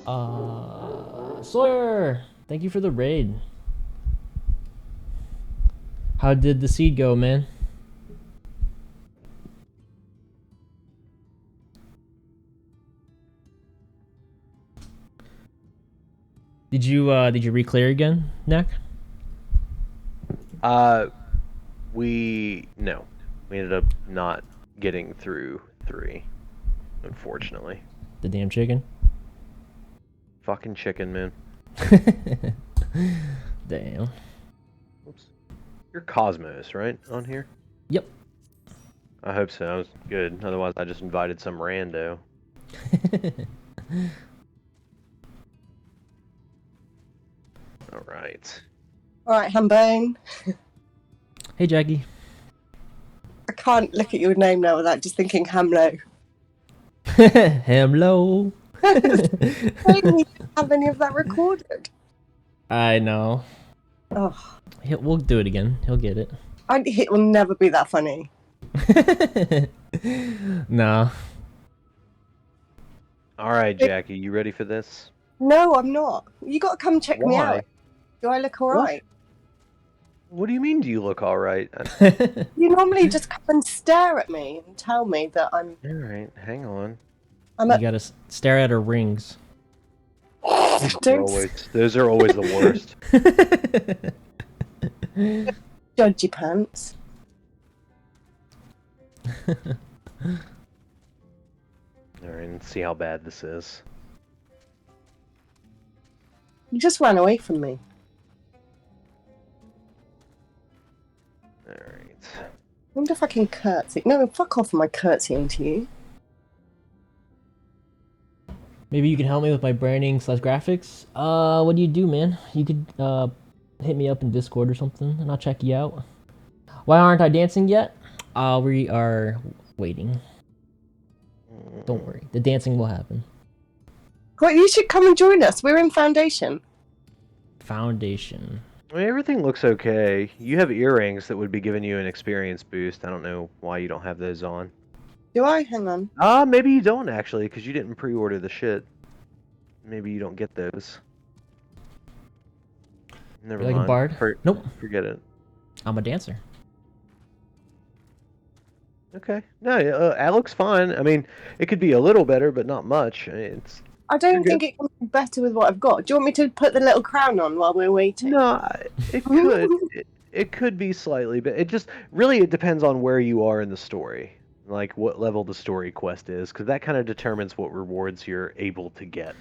Sawyer, thank you for the raid. How did the seed go, man? Did you re-clear again, Neck? We ended up not getting through 3, unfortunately. The damn chicken. Fucking chicken, man. Damn. Oops. You're Cosmos, right, on here? Yep. I hope so. That was good. Otherwise, I just invited some rando. All right. All right, Hambone. Hey, Jackie. I can't look at your name now without just thinking Hamlo. Hello. We didn't have any of that recorded. I know. Oh, We'll do it again. He'll get it. it will never be that funny. Nah. All right, Jackie, you ready for this? No, I'm not. You got to come check me Why? out. Do I look all right? What do you mean, do you look all right? You normally just come and stare at me and tell me that I'm. All right, hang on. You gotta stare at her rings. Those are always the worst. Judgy pants. All right, let's see how bad this is. You just ran away from me. All right. I wonder if I can curtsy. No, fuck off, my curtsying to you. Maybe you can help me with my branding / graphics. What do you do, man? You could hit me up in Discord or something, and I'll check you out. Why aren't I dancing yet? We are waiting. Don't worry, the dancing will happen. Well, you should come and join us. We're in Foundation. Foundation. I mean, everything looks okay. You have earrings that would be giving you an experience boost. I don't know why you don't have those on. Do I? Hang on. Maybe you don't actually, because you didn't pre-order the shit. Maybe you don't get those. Never You're mind. like a bard? Nope. Forget it. I'm a dancer. Okay. No, that looks fine. I mean, it could be a little better, but not much. I don't think it can be better with what I've got. Do you want me to put the little crown on while we're waiting? No, it could. It could be slightly, but it depends on where you are in the story. Like what level the story quest is, because that kind of determines what rewards you're able to get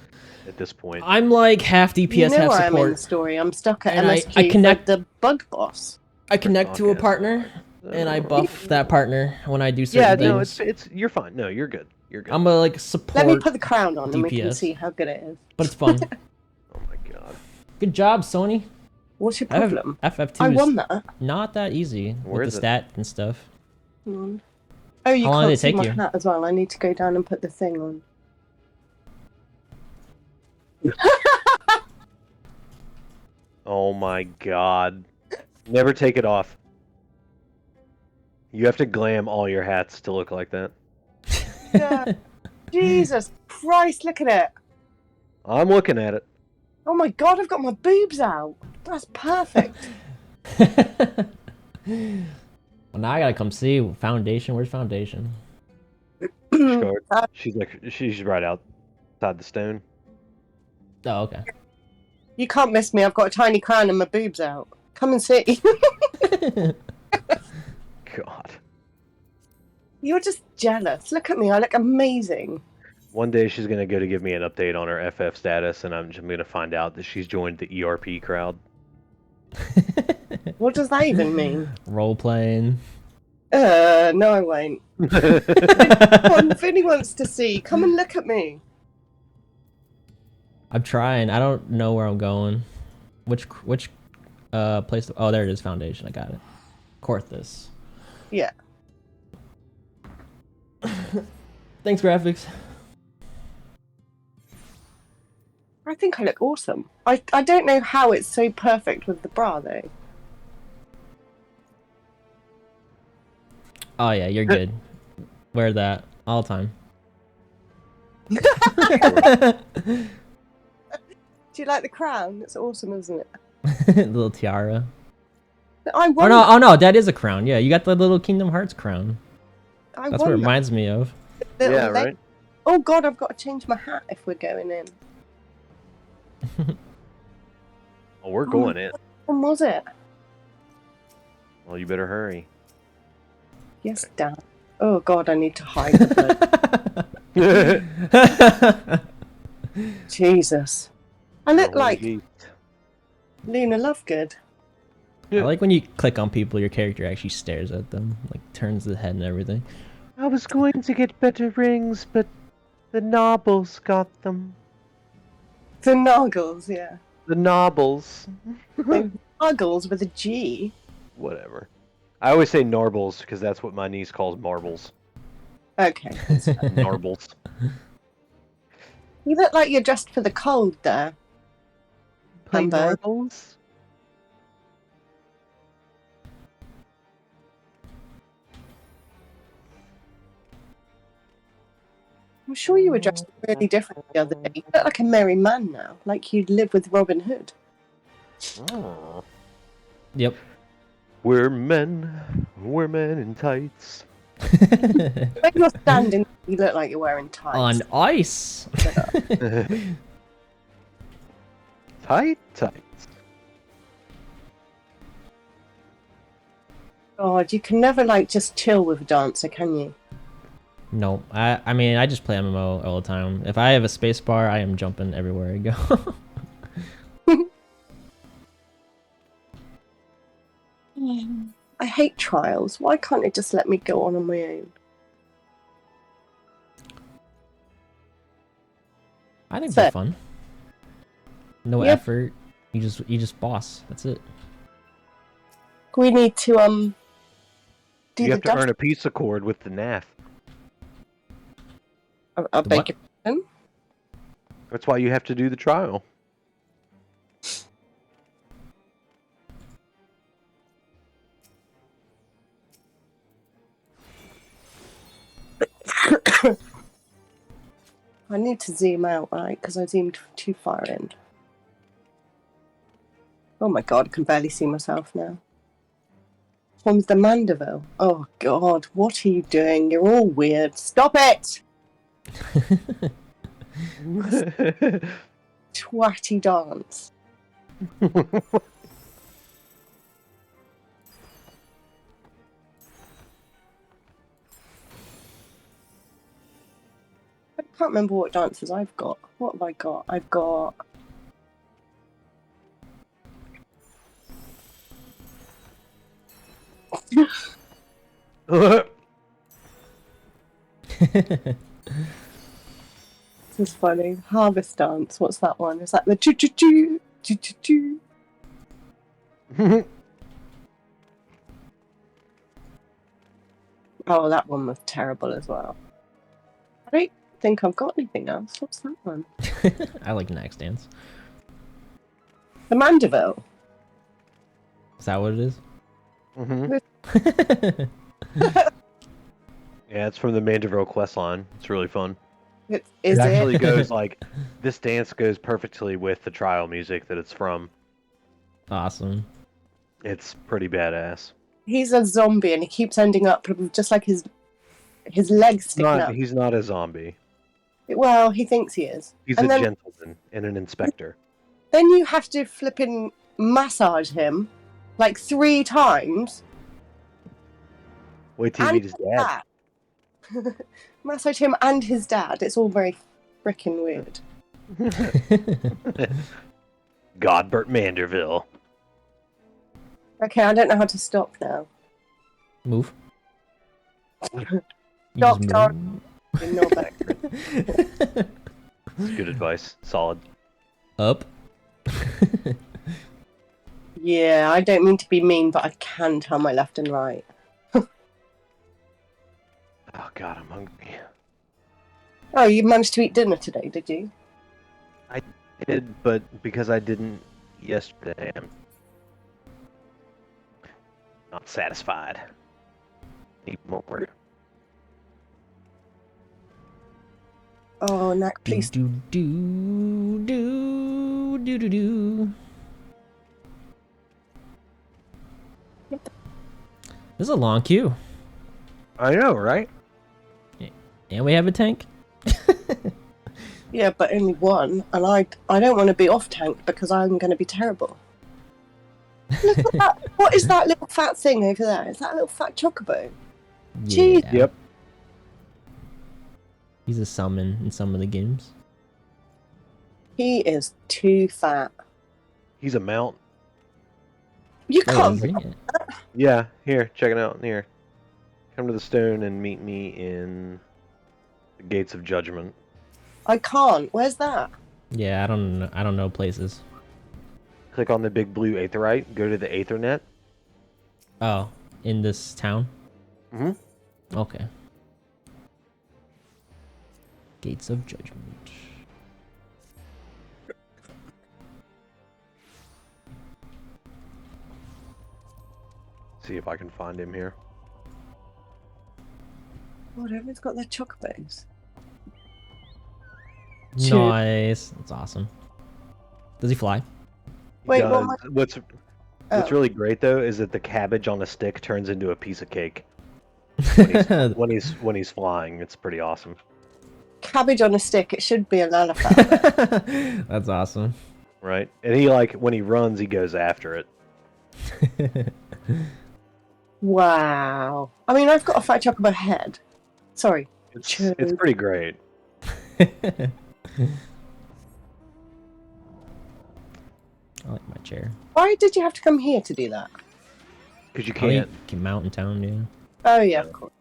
at this point. I'm like half DPS, you know half where I'm in the support. story. I'm stuck at And MSG I connect for the bug boss. I connect to a partner, and I buff that partner when I do certain things. Yeah, no, it's you're fine. No, you're good. You're good. I'm a like support. Let me put the crown on, DPS. and we can see how good it is. But it's fun. Oh my god. Good job, Sony. What's your problem? FF2 I won that. Not that easy with the stat and stuff. Oh, you How long did can't it see take my you? hat as well. I need to go down and put the thing on. Oh my god. Never take it off. You have to glam all your hats to look like that. Yeah. Jesus Christ, look at it. I'm looking at it. Oh my god, I've got my boobs out. That's perfect. Well, now I gotta come see Foundation. Where's Foundation? She's right outside the stone. Oh, okay. You can't miss me. I've got a tiny crown and my boobs out. Come and see. God. You're just jealous. Look at me. I look amazing. One day she's gonna go to give me an update on her FF status, and I'm just gonna find out that she's joined the ERP crowd. What does that even mean? Role playing. No, I won't. If Vinny wants to see, come and look at me. I'm trying. I don't know where I'm going. Which place? Oh, there it is. Foundation. I got it. Corthus. Yeah. Thanks, graphics. I think I look awesome. I don't know how it's so perfect with the bra though. Oh yeah, you're good. Wear that all the time. Do you like the crown? It's awesome, isn't it? The little tiara. I Oh won. no! Oh no! That is a crown. Yeah, you got the little Kingdom Hearts crown. I That's won what it that reminds me of. little Yeah, leg- right. Oh God, I've got to change my hat if we're going in. Well, we're going in. When was it? Well, you better hurry. Yes, Dad. Oh God, I need to hide the blood. Jesus. I look like Luna Lovegood. I like when you click on people, your character actually stares at them, like turns the head and everything. I was going to get better rings, but the Nobbles got them. The Noggles, yeah. The Nobbles. Noggles with a G. Whatever. I always say Narbles because that's what my niece calls marbles. Okay. Narbles. You look like you're dressed for the cold there. Play Hamburg. Narbles? I'm sure you were dressed really different the other day. You look like a merry man now, like you'd live with Robin Hood. Oh. Yep. We're men in tights. When you're standing, you look like you're wearing tights. On ice. Tights. God, you can never like just chill with a dancer, can you? No, I mean I just play MMO all the time. If I have a space bar, I am jumping everywhere I go. I hate trials. Why can't it just let me go on my own? I think Fair. they're fun. No Yep. effort. You just boss. That's it. We need to do You the have to earn a pizza cord with the NAF. I The beg what? your pardon? That's why you have to do the trial. I need to zoom out, right? Because I zoomed too far in. Oh my God, I can barely see myself now. From the Mandeville. Oh God, what are you doing? You're all weird. Stop it! Twatty dance. I can't remember what dances I've got. What have I got? I've got... This is funny. Harvest dance. What's that one? Is that the choo-choo-choo? Choo-choo-choo? Oh, that one was terrible as well. I don't think I've got anything else. What's that one? I like Nax dance. The Mandeville. Is that what it is? Mm-hmm. Yeah, it's from the Mandeville quest line. It's really fun. Is It actually it? goes like, this dance goes perfectly with the trial music that it's from. Awesome. It's pretty badass. He's a zombie and he keeps ending up with just like his legs sticking up. He's not a zombie. Well, he thinks he is. He's And a then- gentleman and an inspector. Then you have to flipping massage him like 3 times. Wait till you meet his dad. Massage him and his dad. It's all very frickin' weird. Godbert Manderville. Okay, I don't know how to stop now. Move. You Stop, just stop. move. No back. That's good advice. Solid. Up. Yeah, I don't mean to be mean, but I can tell my left and right. Oh god, I'm hungry. Oh, you managed to eat dinner today, did you? I did, but because I didn't yesterday, I'm not satisfied. Need more. Oh, Nac, please. Do do do do do do do. This is a long queue. I know, right? And we have a tank. Yeah, but only one, and I don't want to be off tank because I'm going to be terrible. Look at that! What is that little fat thing over there? Is that a little fat chocobo? Jeez. Yep. He's a summon in some of the games. He is too fat. He's a mount. You Oh, can't. is he? Yeah, here, check it out. Here. Come to the stone and meet me in the Gates of Judgment. I can't. Where's that? Yeah, I don't know places. Click on the big blue aetherite, go to the Aethernet. Oh, in this town? Mm-hmm. Okay. Gates of Judgment. See if I can find him here. God, everyone's got their chocobos. Nice. That's awesome. Does he fly? Wait, Does- what? What's Oh. really great though is that the cabbage on a stick turns into a piece of cake when he's flying. It's pretty awesome. Cabbage on a stick. It should be a lalafell. That's awesome. Right? And he when he runs, he goes after it. Wow. I mean, I've got a fat chocobo head. Sorry. It's pretty great. I like my chair. Why did you have to come here to do that? Because you Oh, you can't. can mount in town, yeah. Oh yeah, of course.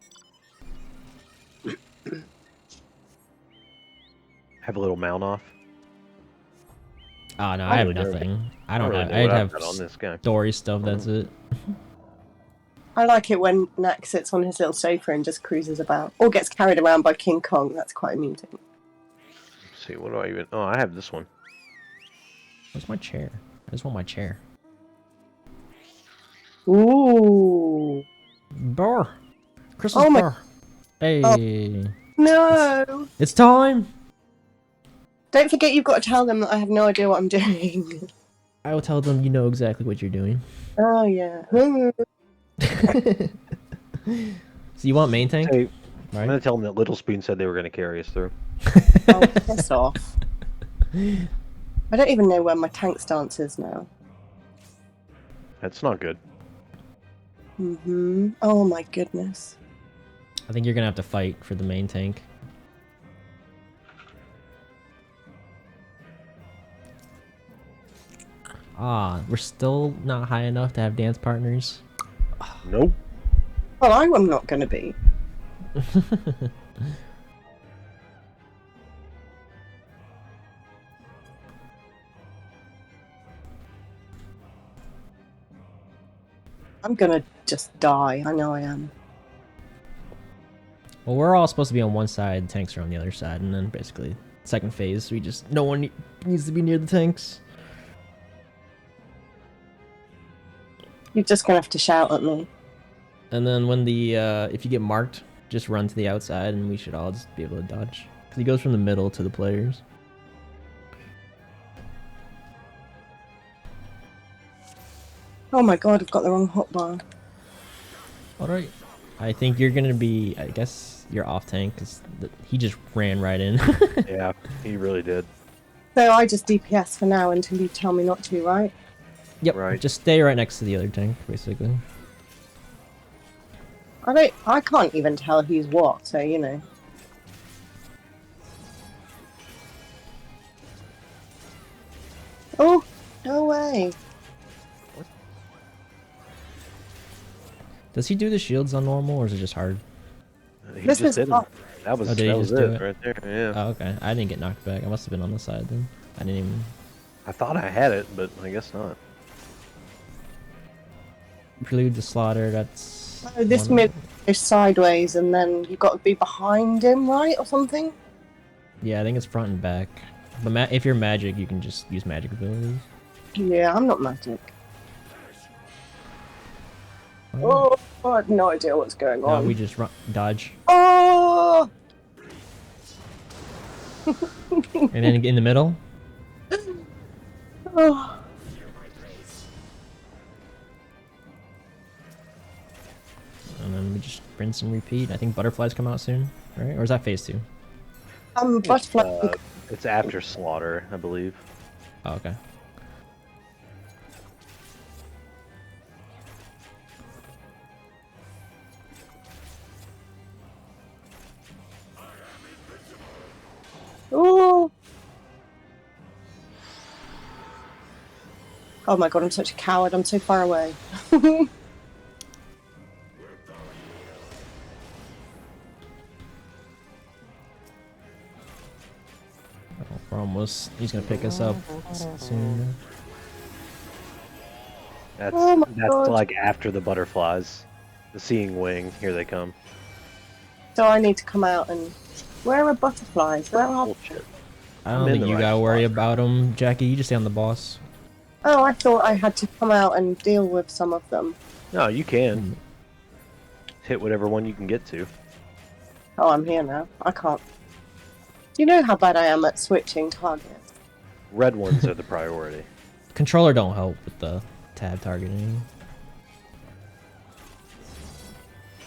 Have a little mount off. Oh no, I I have don't know. nothing. I don't really have. know I'd what I've have got on this guy. story stuff. That's it. I like it when Nac sits on his little sofa and just cruises about, or gets carried around by King Kong. That's quite amusing. Let's see, what do I even? Oh, I have this one. Where's my chair? I just want my chair. Ooh. Bar. Christmas Oh my- bar. Hey. No! It's time. Don't forget you've got to tell them that I have no idea what I'm doing. I will tell them you know exactly what you're doing. Oh yeah. So you want main tank? Hey, I'm Right? gonna tell them that Little Spoon said they were gonna carry us through. Oh, piss off. I don't even know where my tank stance is now. That's not good. Oh my goodness. I think you're gonna have to fight for the main tank. Ah, we're still not high enough to have dance partners. Nope. Well, I am not going to be. I'm going to just die. I know I am. Well, we're all supposed to be on one side, tanks are on the other side, and then basically second phase, no one needs to be near the tanks. You're just going to have to shout at me. And then when if you get marked, just run to the outside, and we should all just be able to dodge. Because he goes from the middle to the players. Oh my god, I've got the wrong hotbar. Alright. I think you're gonna be, I guess, you're off tank, because he just ran right in. Yeah, he really did. So I just DPS for now until you tell me not to, right? Yep, Right. just stay right next to the other tank, basically. I can't even tell who's what, so you know. Oh, no way. Does he do the shields on normal, or is it just hard? He This just is didn't. hot. That was, Oh, did he that was just do it it? right there. Yeah. Oh, okay. I didn't get knocked back. I must have been on the side then. I didn't even... I thought I had it, but I guess not. Prelude to Slaughter, that's... Oh, this one- mid is sideways and then you've got to be behind him, right? Or something? Yeah, I think it's front and back. But if you're magic, you can just use magic abilities. Yeah, I'm not magic. Oh. Oh, I have no idea what's going No, on. we just dodge. Oh! And then in the middle? Oh. And then we just rinse and repeat. I think butterflies come out soon, right? Or is that phase 2? Butterfly. It's after slaughter, I believe. Oh, okay. Oh. Oh my god, I'm such a coward. I'm so far away. We're almost. He's gonna pick us up soon. That's Oh my that's God. like after the butterflies. The seeing wing. Here they come. So I need to come out and... Where are butterflies? Where are... Bullshit. I I'm don't in think the you right gotta worry spot. about them, Jackie. You just stay on the boss. Oh, I thought I had to come out and deal with some of them. No, you can. Hit whatever one you can get to. Oh, I'm here now. I can't. Do you know how bad I am at switching targets? Red ones are the priority. Controller don't help with the tab targeting.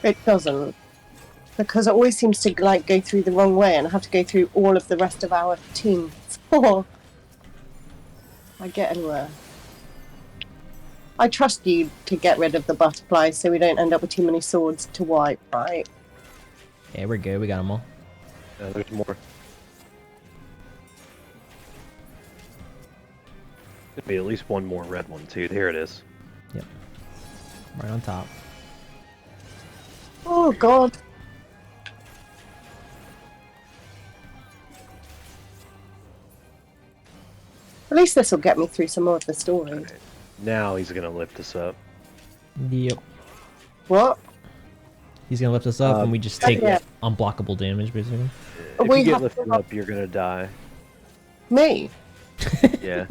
It doesn't. Because it always seems to like go through the wrong way and I have to go through all of the rest of our team before I get anywhere. I trust you to get rid of the butterflies so we don't end up with too many swords to wipe, right? Yeah, we're good. We got them all. There's more. Could be at least one more red one too. Here it is. Yep. Right on top. Oh god. At least this will get me through some more of the story. Okay. Now he's gonna lift us up. Yep. What? He's gonna lift us up, and we just take yeah. unblockable damage, basically. If We you get have lifted to- up, you're gonna die. Me? Yeah.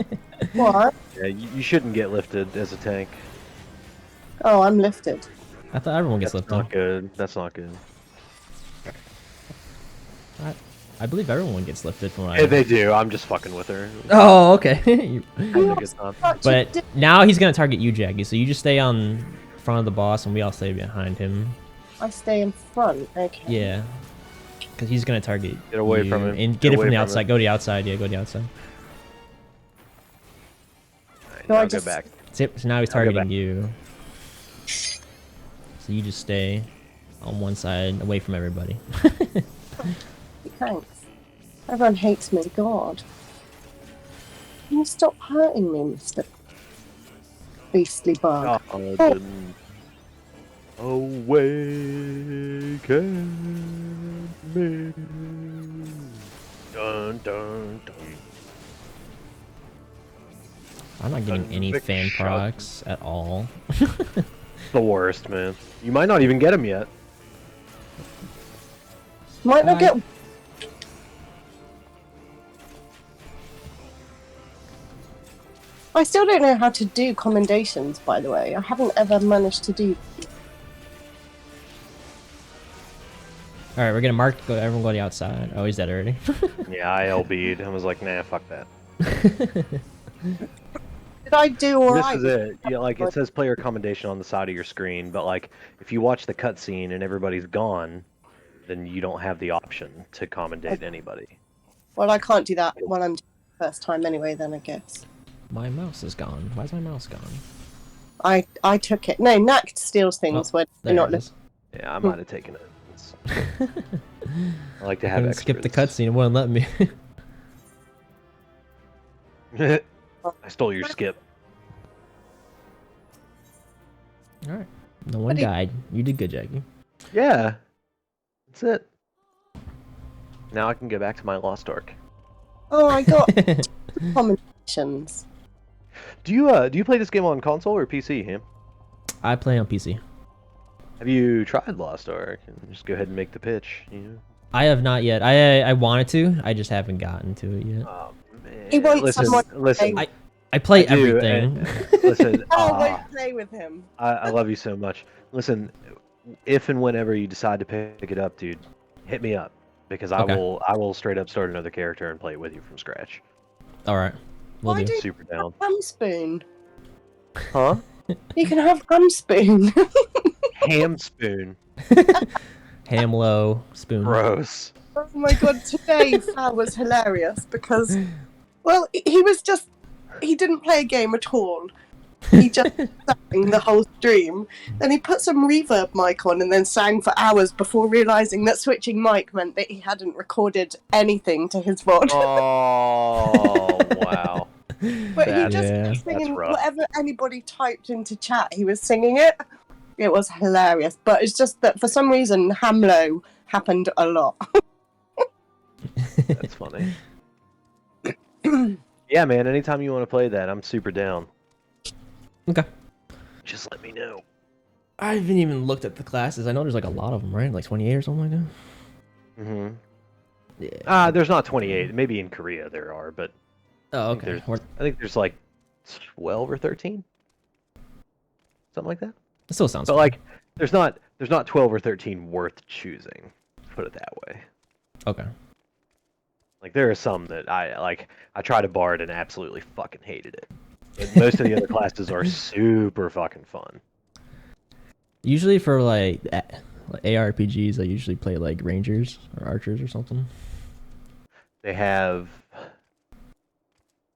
What? Yeah. You shouldn't get lifted as a tank. Oh, I'm lifted. I thought everyone gets That's lifted. not good. That's not good. I believe everyone gets lifted from what Yeah, I... they do. I'm just fucking with her. Oh, okay. You- Having a good time. But now he's gonna target you, Jackie. So you just stay on front of the boss, and we all stay behind him. I stay in front. Okay. Yeah. Because he's gonna target Get away you, from him. and Get get it away from the from outside. him. Go to the outside. Yeah, go to the outside. Alright, So I now go just- back. So now he's I'll go targeting back. you. So you just stay on one side, away from everybody. Thanks. Everyone hates me. God. Can you stop hurting me, Mr. Beastly bug? God didn't awaken me. Dun dun dun. I'm not getting any fan Conviction. products at all. The worst, man. You might not even get him yet. Might not get. I still don't know how to do commendations, by the way. I haven't ever managed to do. All right, we're gonna mark. Go, everyone go to the outside. Oh, he's dead already. Yeah, I LB'd. I was like, nah, fuck that. Did I do alright? This is it. Yeah, like it says player commendation on the side of your screen, but like if you watch the cutscene and everybody's gone, then you don't have the option to commendate anybody. Well, I can't do that when I'm doing it the first time anyway, then I guess. My mouse is gone. Why is my mouse gone? I took it. No, Nact steals things when There you're not it is. Yeah, I might have taken it. I like to have Couldn't extras. skip the cutscene. It wouldn't let me. I stole your skip. All right. No one died. You did good, Jackie. Yeah, that's it. Now I can get back to my Lost Ark. Oh, I got commendations. Do you play this game on console or PC, Ham? I play on PC. Have you tried Lost Ark? And just go ahead and make the pitch. You know? I have not yet. I wanted to. I just haven't gotten to it yet. Oh man! He wants listen, someone- listen. I play I do, everything. and- listen, Oh, won't play with him. I love you so much. Listen, if and whenever you decide to pick it up, dude, hit me up because Okay. I will straight up start another character and play it with you from scratch. All right. We'll Why do. do Super down. ham spoon? Huh? You can have ham spoon. Ham spoon. Ham-low spoon. Gross. Oh my god, today Fal was hilarious because, well, he didn't play a game at all. He just sang the whole stream. Then he put some reverb mic on and then sang for hours before realising that switching mic meant that he hadn't recorded anything to his VOD. Oh, wow. But he That's- just Yeah. kept singing that's rough. whatever anybody typed into chat, he was singing it. It was hilarious. But it's just that for some reason, Hamlo happened a lot. That's funny. Yeah, man, anytime you want to play that, I'm super down. Okay. Just let me know. I haven't even looked at the classes. I know there's like a lot of them, right? Like 28 or something like that. Mm-hmm. Yeah. There's not 28. Maybe in Korea there are, but Oh, okay. I think there's like 12 or 13. Something like that. It still sounds But cool. like there's not 12 or 13 worth choosing. Put it that way. Okay. Like there are some that I tried a bard and absolutely fucking hated it. But most of the other classes are super fucking fun. Usually for like ARPGs, I usually play like rangers or archers or something. They have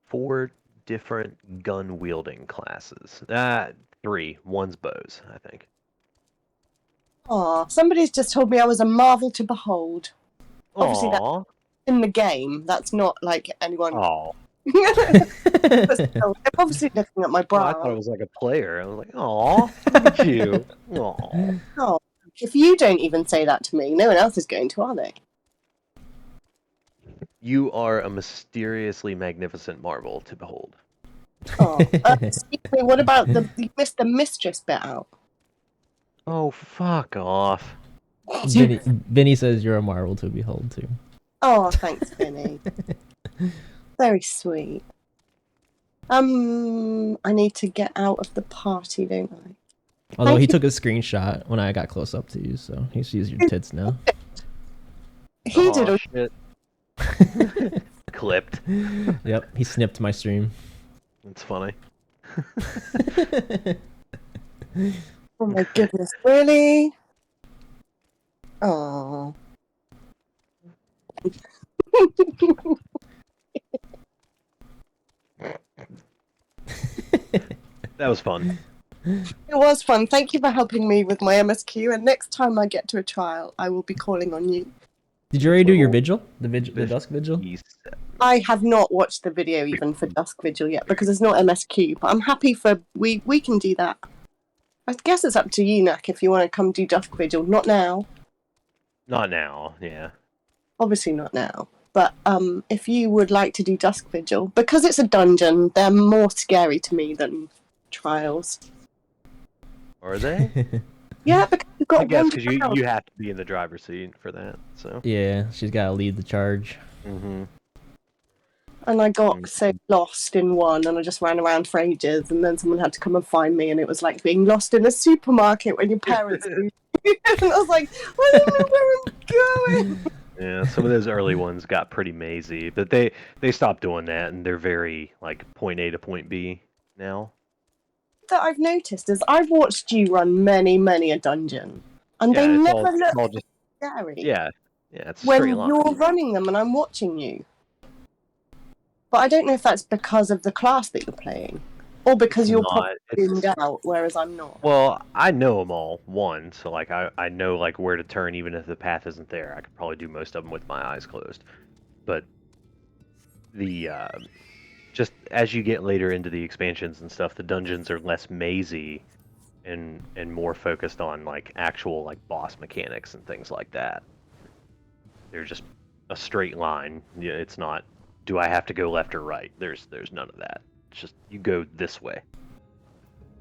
4 different gun wielding classes. 3. One's bows, I think. Aw, somebody's just told me I was a marvel to behold. Obviously that's Aww. in the game. That's not like anyone. Aw. But still, they're obviously looking at my Well, I bra. thought it was like a player. I was like, aw, look at you. Aw. Oh, if you don't even say that to me, no one else is going to, are they? You are a mysteriously magnificent marvel to behold. Oh, excuse me. What about you missed the mistress bit out? Oh, fuck off. Vinny says you're a marvel to behold too. Oh, thanks, Vinny. Very sweet. I need to get out of the party, don't I? Although Thank he you. took a screenshot when I got close up to you, so he sees your tits now. He Aw, did a shit. Clipped. Yep, he snipped my stream. That's funny. Oh my goodness, really? Oh. That was fun. It was fun. Thank you for helping me with my MSQ, and next time I get to a trial, I will be calling on you. Did you already do your Oh. vigil? The dusk vigil? I have not watched the video even for Dusk Vigil yet because it's not MSQ, but I'm happy for we can do that. I guess it's up to you, Nac, if you want to come do Dusk Vigil. Not now. Not now, yeah. Obviously not now. But if you would like to do Dusk Vigil, because it's a dungeon, they're more scary to me than trials. Are they? Yeah, because you've got I guess one because trial. you have to be in the driver's seat for that, so. Yeah, she's got to lead the charge. Mm-hmm. And I got so lost in one, and I just ran around for ages, and then someone had to come and find me, and it was like being lost in a supermarket when your parents leave you. And I was like, I don't know where I'm going. Yeah, some of those early ones got pretty mazy, but they stopped doing that, and they're very like point A to point B now. That I've noticed is I've watched you run many a dungeon, and Yeah, they it's never all- it's all look just- scary. Yeah, it's a when straight line. you're running them and I'm watching you. But I don't know if that's because of the class that you're playing, or because It's you're not. probably It's- zoomed out, whereas I'm not. Well, I know them all, one, so like I know like where to turn even if the path isn't there. I could probably do most of them with my eyes closed. But the just as you get later into the expansions and stuff, the dungeons are less mazy and more focused on like actual like boss mechanics and things like that. They're just a straight line. Yeah, it's not do I have to go left or right? There's none of that. It's just you go this way.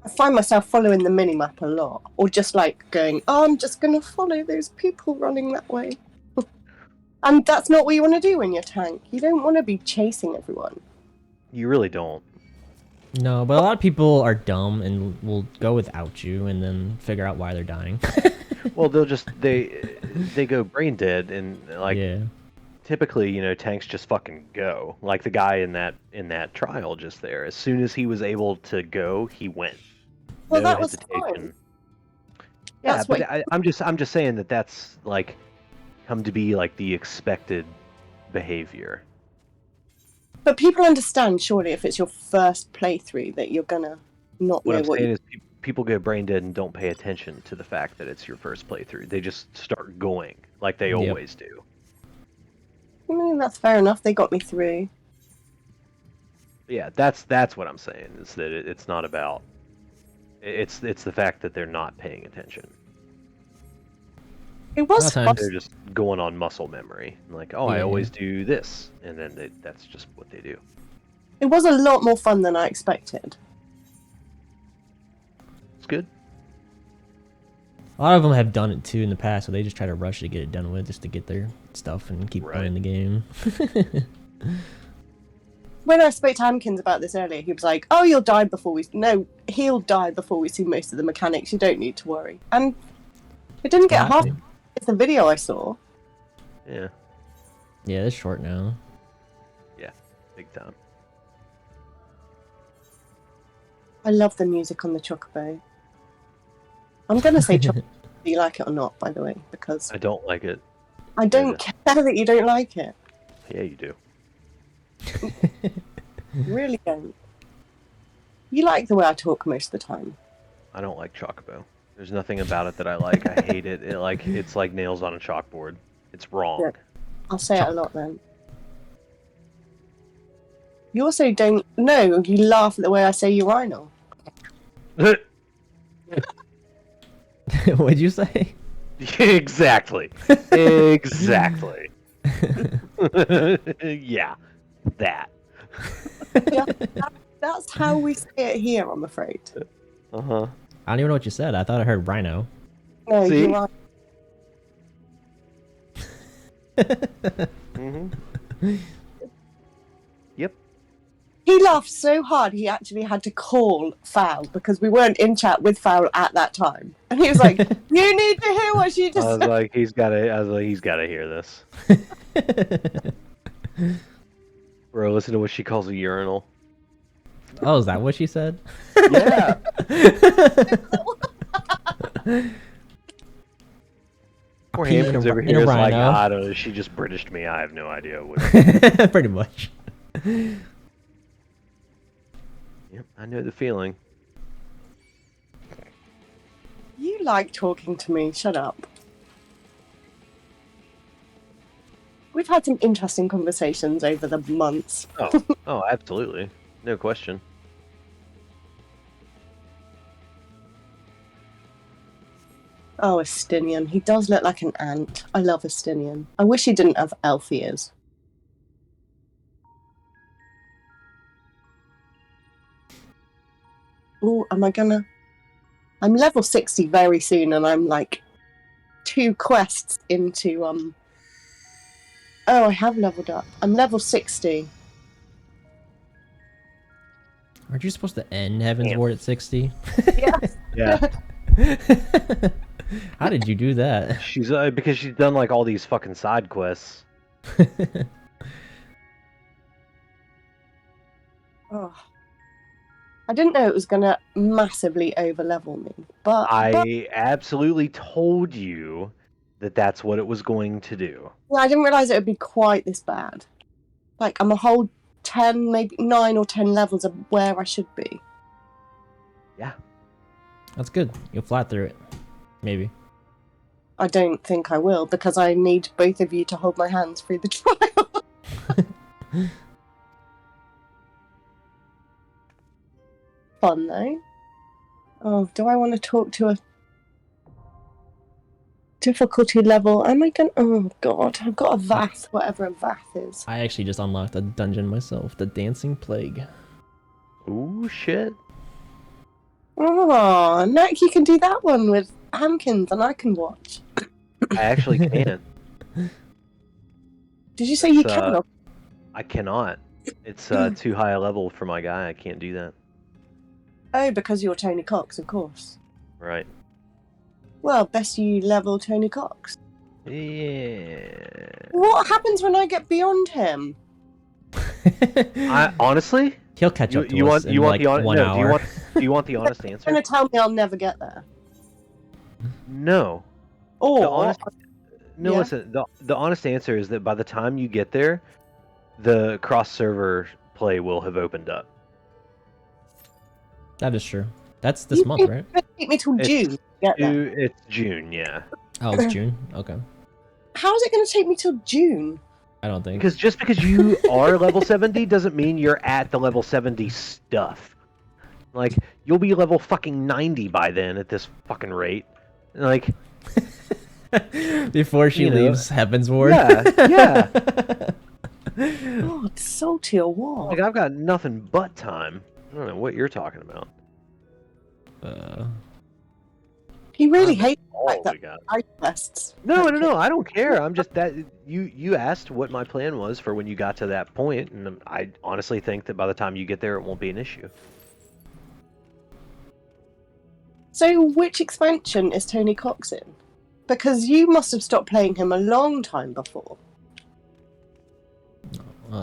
I find myself following the minimap a lot, or just like going, oh, I'm just going to follow those people running that way. And that's not what you want to do when you're tank. You don't want to be chasing everyone. You really don't. No, but a lot of people are dumb and will go without you and then figure out why they're dying. Well, they'll just they go brain dead and like yeah. typically, tanks just fucking go. Like the guy in that trial just there. As soon as he was able to go, he went. Well, No that was hesitation. fine. Yeah, That's but what- I'm just saying that's like come to be like the expected behavior. But people understand, surely, if it's your first playthrough, that you're gonna not What know I'm what saying you. is people get brain dead and don't pay attention to the fact that it's your first playthrough. They just start going like they Yep. always do. I mean, that's fair enough. They got me through. Yeah, that's what I'm saying. Is that it's not about. It's the fact that they're not paying attention. It was Lot of fun. times- They're just going on muscle memory. Like, oh, I Yeah. always do this, and then that's just what they do. It was a lot more fun than I expected. It's good. A lot of them have done it too in the past, so they just try to rush to get it done with, just to get their stuff and keep Right. playing the game. When I spoke to Hankins about this earlier, he was like, "Oh, you'll die before we." No, he'll die before we see most of the mechanics. You don't need to worry. And it didn't get half. happening. It's the video I saw. Yeah, Yeah, it's short now. big time. I love the music on the Chocobo. I'm gonna say Chocobo. Do you like it or not? By the way, because I don't like it. I don't care that you don't like it. Yeah, you do. Really don't. You like the way I talk most of the time. I don't like Chocobo. There's nothing about it that I like. I hate it. It's like nails on a chalkboard. It's wrong. Yeah. I'll say it a lot then. You also don't. No, you laugh at the way I say urinal. What'd you say? Exactly. Exactly. Yeah, that. That's how we say it here, I'm afraid. Uh huh. I don't even know what you said. I thought I heard rhino. No, See? urinal. Mm-hmm. Yep. He laughed so hard he actually had to call Fowl because we weren't in chat with Fowl at that time. And he was like, "You need to hear what she I just was said." like, he's gotta hear this. Bro, listen to what she calls a urinal. Oh, is that what she said? Yeah. Poor pee in Hampton's a- over in here a is like, rhino. I don't know, she just Britished me. I have no idea what. Pretty much. Yep, I know the feeling. You like talking to me. Shut up. We've had some interesting conversations over the months. Oh, absolutely. No question. Oh, Estinian. He does look like an ant. I love Estinian. I wish he didn't have elf ears. Oh, am I gonna... I'm level 60 very soon, and I'm like 2 quests into, Oh, I have leveled up. I'm level 60. Aren't you supposed to end Heaven's Damn. Ward at 60? Yes. Yeah. How did you do that? She's because she's done like all these fucking side quests. Oh. I didn't know it was gonna massively overlevel me, but I absolutely told you that that's what it was going to do. I didn't realize it would be quite this bad. Like, I'm a whole 10, maybe 9 or 10 levels of where I should be. Yeah. That's good. You'll fly through it. Maybe. I don't think I will, because I need both of you to hold my hands through the trial. Fun, though. Oh, do I want to talk to a difficulty level? Am I gonna... Oh, God. I've got a Vath, whatever a Vath is. I actually just unlocked a dungeon myself, the Dancing Plague. Ooh, shit. Oh, Nac, you can do that one with Hankins, and I can watch. I actually can't. Did you say you It's, can? I cannot. It's too high a level for my guy. I can't do that. Oh, because you're Tony Cox, of course. Right. Well, best you level Tony Cox. Yeah. What happens when I get beyond him? I honestly, He'll catch up to us in you want like the honest, 1 no, hour. do you want the honest You're answer? gonna tell me I'll never get there. No. The Or honest No, Yeah. listen, the honest answer is that by the time you get there, the cross server play will have opened up. That is true. That's this you month, think right? it's gonna take me till It's June to get there? It's June, yeah. Oh, it's June. Okay. How is it gonna take me till June? I don't think. Because just because you are level 70 doesn't mean you're at the level 70 stuff. Like, you'll be level fucking 90 by then at this fucking rate. Like, Before she you know, leaves Heaven's Ward. yeah. God, salty or what? Like, I've got nothing but time. I don't know what you're talking about. He really I'm hates all like that. we got. Side quests. No, I don't care. I'm just that you asked what my plan was for when you got to that point, and I honestly think that by the time you get there, it won't be an issue. So, which expansion is Tony Cox in? Because you must have stopped playing him a long time before.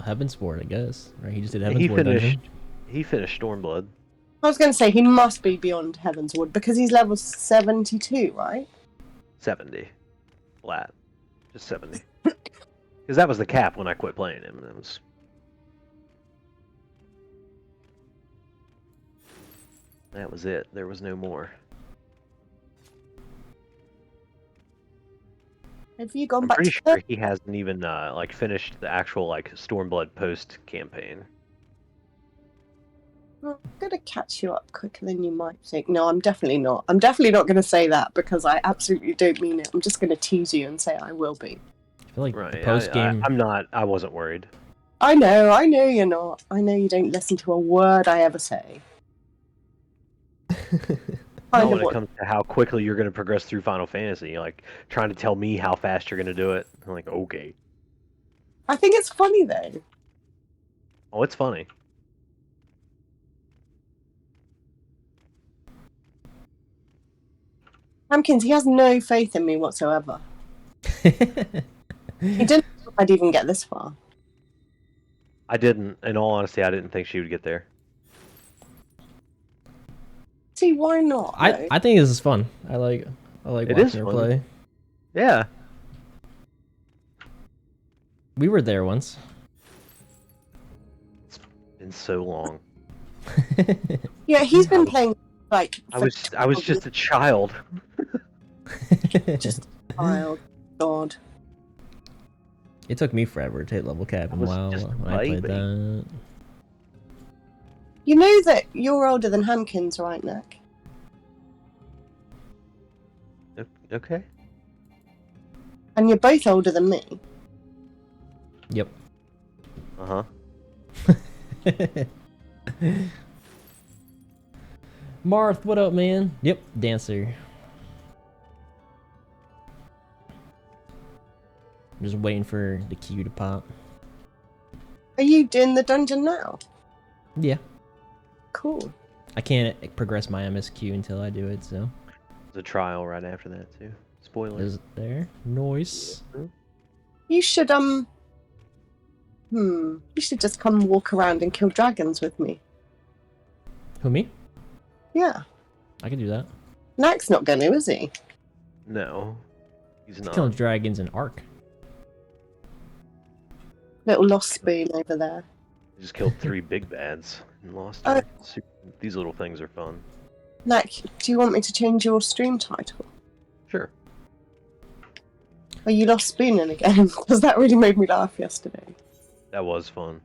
Heaven's Ward, I guess. Right? He just did Heaven's Ward dungeon. He finished Stormblood. I was going to say he must be beyond Heaven's Wood because he's level 72, right? 70. Flat. Just 70. Because that was the cap when I quit playing him. That was it. There was no more. Have you gone I'm back pretty to sure he hasn't even like finished the actual like Stormblood post campaign. I'm going to catch you up quicker than you might think. No, I'm definitely not. I'm definitely not going to say that because I absolutely don't mean it. I'm just going to tease you and say I will be. I feel like Right. the post game. I'm not. I wasn't worried. I know you're not. I know you don't listen to a word I ever say. Not when it comes to how quickly you're going to progress through Final Fantasy, like trying to tell me how fast you're going to do it. I'm like, okay. I think it's funny though. Oh, it's funny. Hampkins, he has no faith in me whatsoever. He didn't think I'd even get this far. I didn't. In all honesty, I didn't think she would get there. See, why not? though? I think this is fun. I like It watching is her fun. play. Yeah. We were there once. It's been so long. Yeah, he's been playing like. I was just a child. just a child. God. It took me forever to hit level cap I in was WoW just a when I played baby. that. You know that you're older than Hampkins, right, Nick? Okay. And you're both older than me. Uh huh. Marth, what up, man? Yep, dancer. I'm just waiting for the queue to pop. Are you doing the dungeon now? Yeah. Cool. I can't progress my MSQ until I do it, so. There's a trial right after that too. Spoiler. Is it there? Noise. You should you should just come walk around and kill dragons with me. Who, me? Yeah. I can do that. Nac's not going to, is he? No, he's not. Killing dragons in Ark. Little lost spoon over there. He just killed 3 big bads and lost. Oh. These little things are fun. Nac, do you want me to change your stream title? Sure. Are you lost spooning again? Because that really made me laugh yesterday. That was fun.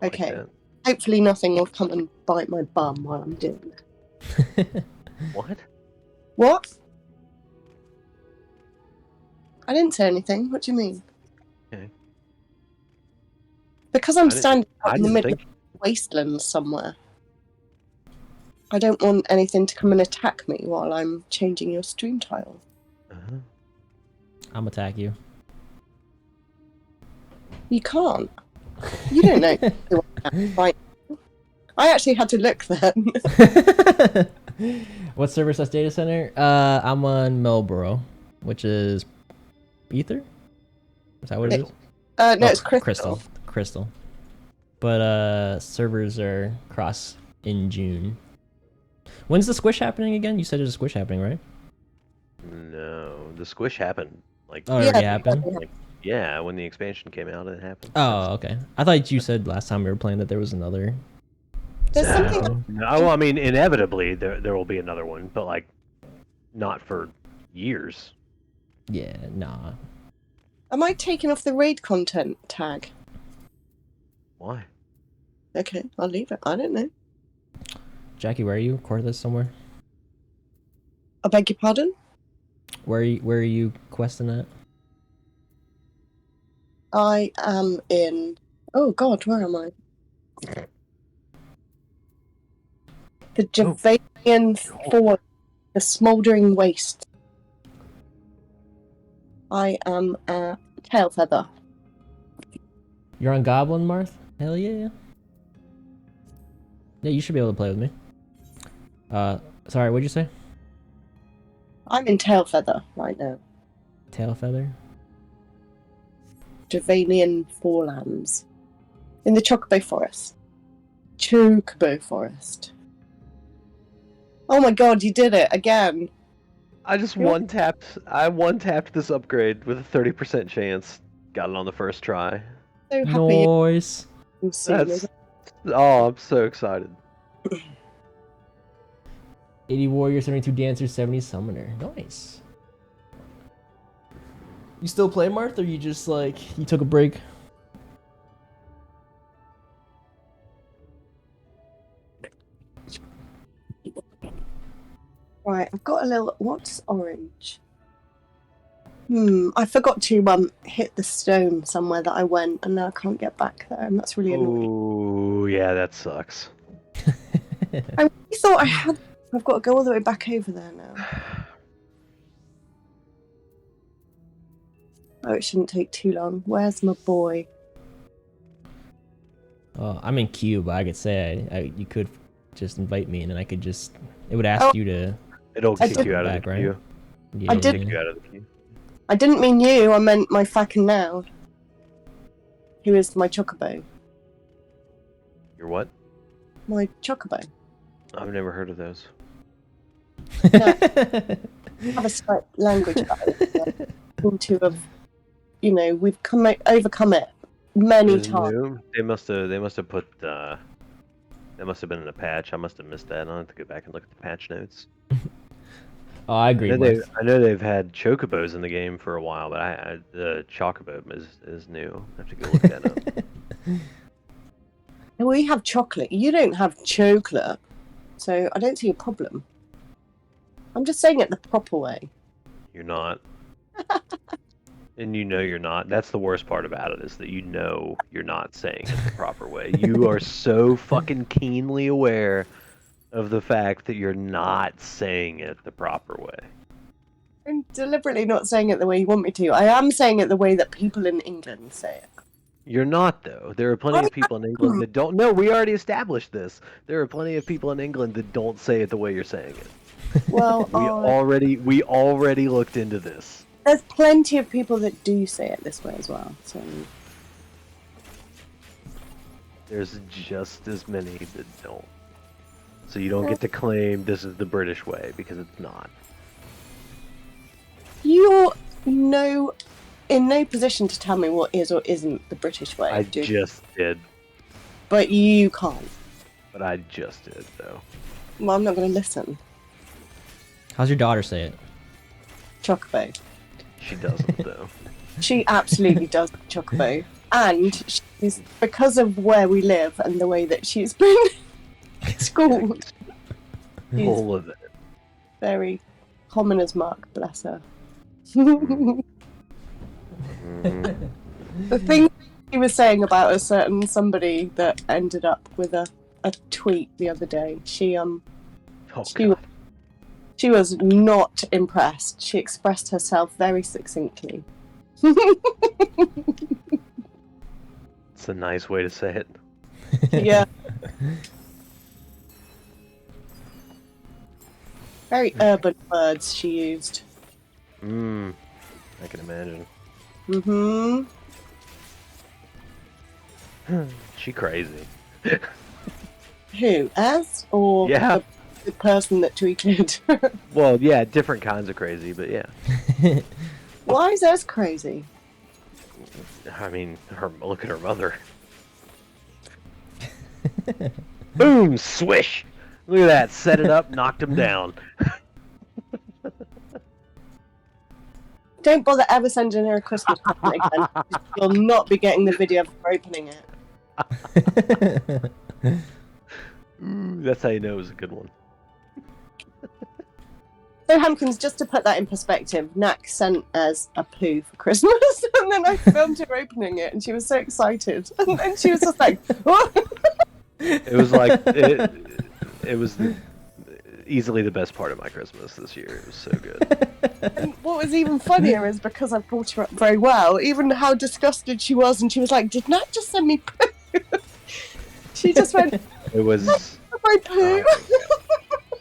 I like Okay. that. Hopefully nothing will come and bite my bum while I'm doing it. What? What? I didn't say anything. What do you mean? Okay. Because I'm I didn't- standing I out in the didn't middle think. of a wasteland somewhere. I don't want anything to come and attack me while I'm changing your stream title. Uh-huh. I'm attack you. You can't. You don't know who I am, right? I actually had to look then. What server slash data center? I'm on Melboro, which is Ether? Is that what it is? No, Oh, it's Crystal. Crystal. But servers are cross in June. When's the squish happening again? You said there's a squish happening, right? No, the squish happened. Like, Oh, it already happened? like, yeah, when the expansion came out, it happened. Oh, okay. I thought you said last time we were playing that there was another. There's No, something. no, well, I mean, inevitably there will be another one, but like, not for years. Yeah, nah. Am I taking off the raid content tag? Why? Okay, I'll leave it. I don't know. Jackie, where are you? Record this somewhere. I beg your pardon? Where are you questing at? I am in. Oh God, where am I? The Javanian Ford, the Smouldering Waste. I am at Tail Feather. You're on Goblin, Marth? Hell yeah. Yeah, you should be able to play with me. Sorry, what'd you say? I'm in Tail Feather right now. Tail feather? Javanian Forelands. In the Chocobo Forest. Chocobo Forest. Oh my God, you did it again. I just one-tapped this upgrade with a 30% chance. Got it on the first try. So happy Nice. you've seen it. Oh, I'm so excited. 80 warrior, 72 dancer, 70 summoner. Nice. You still play, Marth, or you just like you took a break? Right, I've got a little. What's orange? I forgot to hit the stone somewhere that I went, and now I can't get back there, and that's really annoying. Ooh, yeah, that sucks. I really thought I had. I've got to go all the way back over there now. Oh, it shouldn't take too long. Where's my boy? Oh, I'm in queue, but I could say you could just invite me, and then I could just. It would ask you to. It'll I kick did- you out of back, the right? queue. Yeah, I did- Kick you out of the queue. I didn't mean you. I meant my fucking now. Who is my chocobo? You're what? My chocobo. I've never heard of those. I have a slight language about it. To have, we've overcome it many Is it times. new? They must have put. That must have been in a patch. I must have missed that. I'll have to go back and look at the patch notes. Oh, I agree. Marth. I know they've had chocobos in the game for a while, but the chocobo is new. I have to go look that up. We have chocolate. You don't have chocolate, so I don't see a problem. I'm just saying it the proper way. You're not. And you know you're not. That's the worst part about it, is that you know you're not saying it the proper way. You are so fucking keenly aware of the fact that you're not saying it the proper way. I'm deliberately not saying it the way you want me to. I am saying it the way that people in England say it. You're not, though. There are plenty of people in England that don't. No, we already established this. There are plenty of people in England that don't say it the way you're saying it. Well, We already looked into this. there's plenty of people that do say it this way as well. So There's just as many that don't. So you don't get to claim this is the British way, because it's not. you're in no position to tell me what is or isn't the British way. I just did. But you can't. But I just did, though. Well, I'm not going to listen. How's your daughter say it? Chocobo. She doesn't, though. She absolutely does chocobo. And she's, because of where we live and the way that she's been schooled, she's Full of it. very common as Mark, bless her. Mhm. The thing he was saying about a certain somebody that ended up with a tweet the other day, she Oh, She God. she was not impressed. She expressed herself very succinctly. It's a nice way to say it. Yeah. Very urban words she used. I can imagine. Mm-hmm. She crazy. Who? Ez? Or Yeah. the person that tweeted? Well, yeah, different kinds of crazy, but yeah. Why is Ez crazy? I mean, look at her mother. Boom! Swish! Look at that. Set it up, knocked him down. Don't bother ever sending her a Christmas present again. You'll not be getting the video of her opening it. Ooh, that's how you know it was a good one. So, Hampkins, just to put that in perspective, Nac sent us a poo for Christmas, and then I filmed her opening it, and she was so excited. And then she was just like, "What?" It was like, it was easily the best part of my Christmas this year. It was so good. And what was even funnier is because I brought her up very well, even how disgusted she was, and she was like, "Did Nac just send me poo?" She just went, It was... "My poo."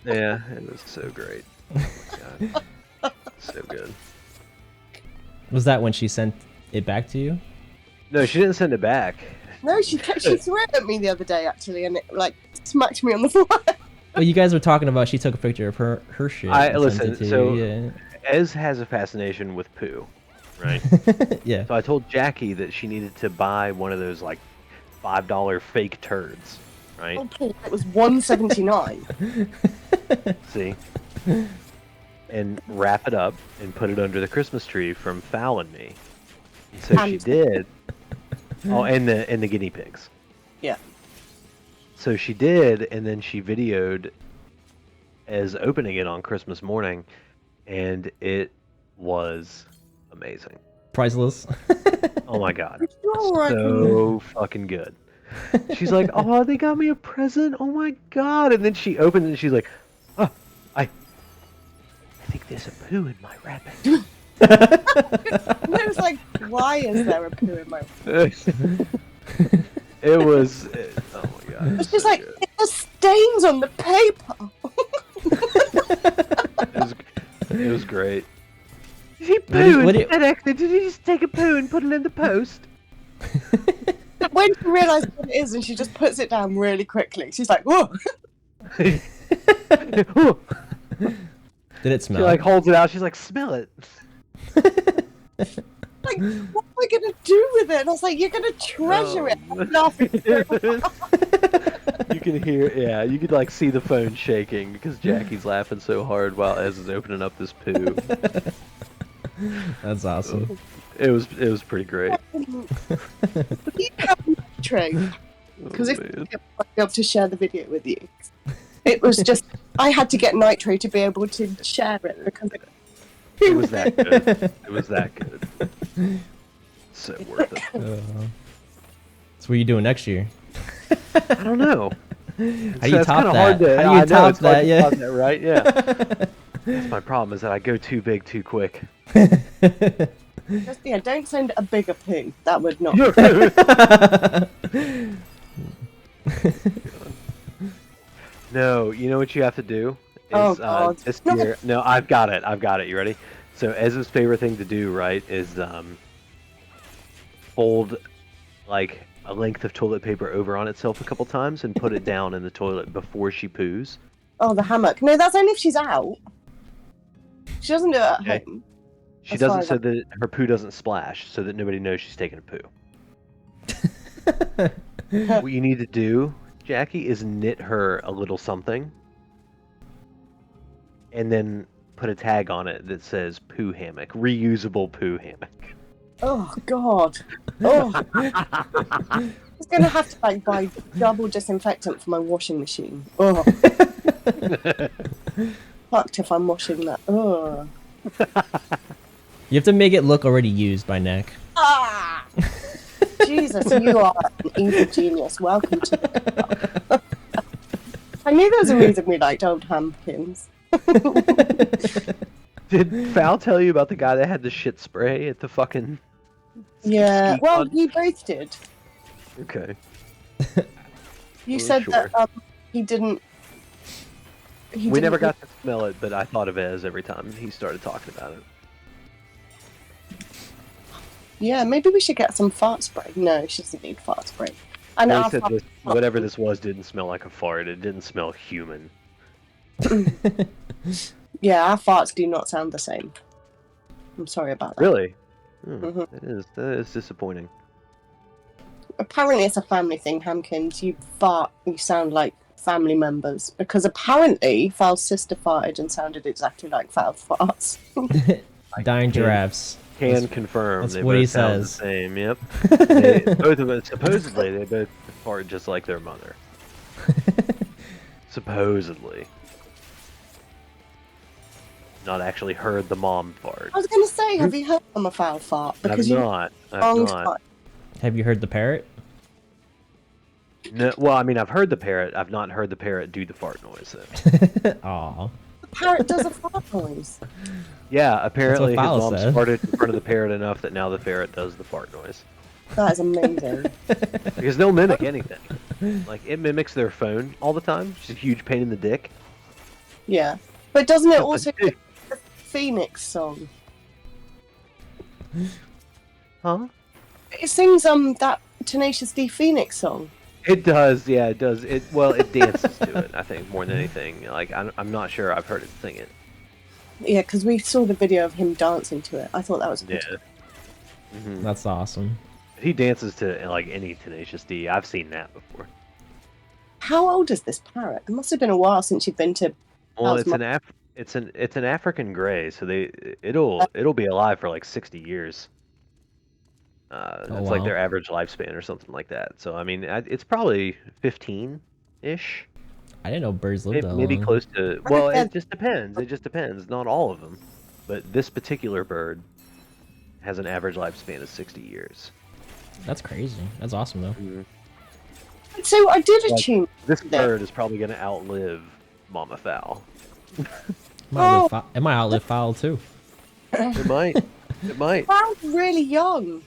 Yeah, it was so great. Oh my god. So good. Was that when she sent it back to you? No, she didn't send it back. No, she threw it at me the other day, actually, and it, like, smacked me on the forehead. Well, you guys were talking about she took a picture of her shit. Listen, so you, Ez has a fascination with poo, right? yeah. So I told Jackie that she needed to buy one of those like $5 fake turds, right? Okay, it was $1.79. See? And wrap it up and put it under the Christmas tree from Fowl and me. And so she did. Oh, and the guinea pigs. Yeah. So she did, and then she videoed as opening it on Christmas morning, and it was amazing. Priceless. Oh my god. Alright. So fucking good. She's like, oh, they got me a present. Oh my god. And then she opened it and she's like, oh, I think there's a poo in my wrapping. And I was like, why is there a poo in my It was, oh my god. It's just like, there's stains on the paper. It was great. Did he poo what in FedEx? Did he just take a poo and put it in the post? When she realised what it is and she just puts it down really quickly, she's like, whoa. Did it smell? She like holds it out. She's like, smell it. Like, what am I going to do with it? And I was like, you're going to treasure it. I'm laughing so hard. You can hear, yeah, you could like see the phone shaking because Jackie's laughing so hard while Ez is opening up this poo. That's awesome. It was pretty great. You have Nitro. Because if man. I'd be able to share the video with you. It was just, I had to get Nitro to be able to share it because It was that good. It was that good. So worth it. So what are you doing next year? I don't know. How do you top that? How do you top that? Yeah. Top that, right? Yeah. That's my problem is that I go too big too quick. just, yeah, don't send a bigger poo. That would not. No, you know what you have to do? Is, Oh, God. This year, no, I've got it. You ready? So Ez's favorite thing to do, right, is fold like a length of toilet paper over on itself a couple times and put it down in the toilet before she poos. Oh, the hammock. No, that's only if she's out. She doesn't do it at Okay. home. She As does far it as so that her poo doesn't splash, so that nobody knows she's taking a poo. What you need to do, Jackie, is knit her a little something, and then put a tag on it that says "poo hammock," reusable poo hammock. Oh, God. Oh. I was going to have to like buy double disinfectant for my washing machine. Oh. Fucked if I'm washing that. Oh. You have to make it look already used by Nac. Ah! Jesus, you are an evil genius. Welcome to the club. I knew there was a reason we liked old Hampkins. Did Val tell you about the guy that had the shit spray at the fucking... Yeah, ski well, pod? you both did. Okay. You Oh, said sure. that he didn't... We never got to smell it, but I thought of Ez every time he started talking about it. Yeah, maybe we should get some fart spray. No, she doesn't need fart spray. And They our said fart- this, whatever this was didn't smell like a fart. It didn't smell human. yeah, our farts do not sound the same. I'm sorry about that. Really? Mhm. That is disappointing. Apparently it's a family thing, Hampkins. You fart, you sound like family members. Because apparently Val's sister farted and sounded exactly like Val farts. Dying giraffes. Can confirm. that's They what both he sound says. the same. Yep. Both of them supposedly they both fart just like their mother. Supposedly. Not actually heard the mom fart. I was going to say, have you heard of a Val fart? Because I've not. Have you heard the parrot? No, well, I mean, I've heard the parrot. I've not heard the parrot do the fart noise, though. Aw. The parrot does a fart noise. Yeah, apparently his Val mom said. farted in front of the parrot enough that now the parrot does the fart noise. That is amazing. Because they'll mimic anything. Like, it mimics their phone all the time. It's a huge pain in the dick. Yeah. But doesn't it also do the Phoenix song? Huh? It sings that Tenacious D Phoenix song. It does, yeah, it does. It dances to it, I think, more than anything. Like, I'm not sure I've heard it sing it. Yeah, because we saw the video of him dancing to it. I thought that was good. Yeah. Mm-hmm. That's awesome. He dances to, like, any Tenacious D. I've seen that before. How old is this parrot? It must have been a while since you've been to. Well, Val's it's an African gray, so it'll be alive for like 60 years. That's like wow. their average lifespan or something like that. So I mean, it's probably 15-ish. I didn't know birds lived that Maybe long. close to. Well, it just depends. It just depends. Not all of them, but this particular bird has an average lifespan of 60 years. That's crazy. That's awesome though. Mhm. So I did a Like, tune. This bird is probably going to outlive Mama Fowl. It might outlive fowl too. It might. It might. Val's really young.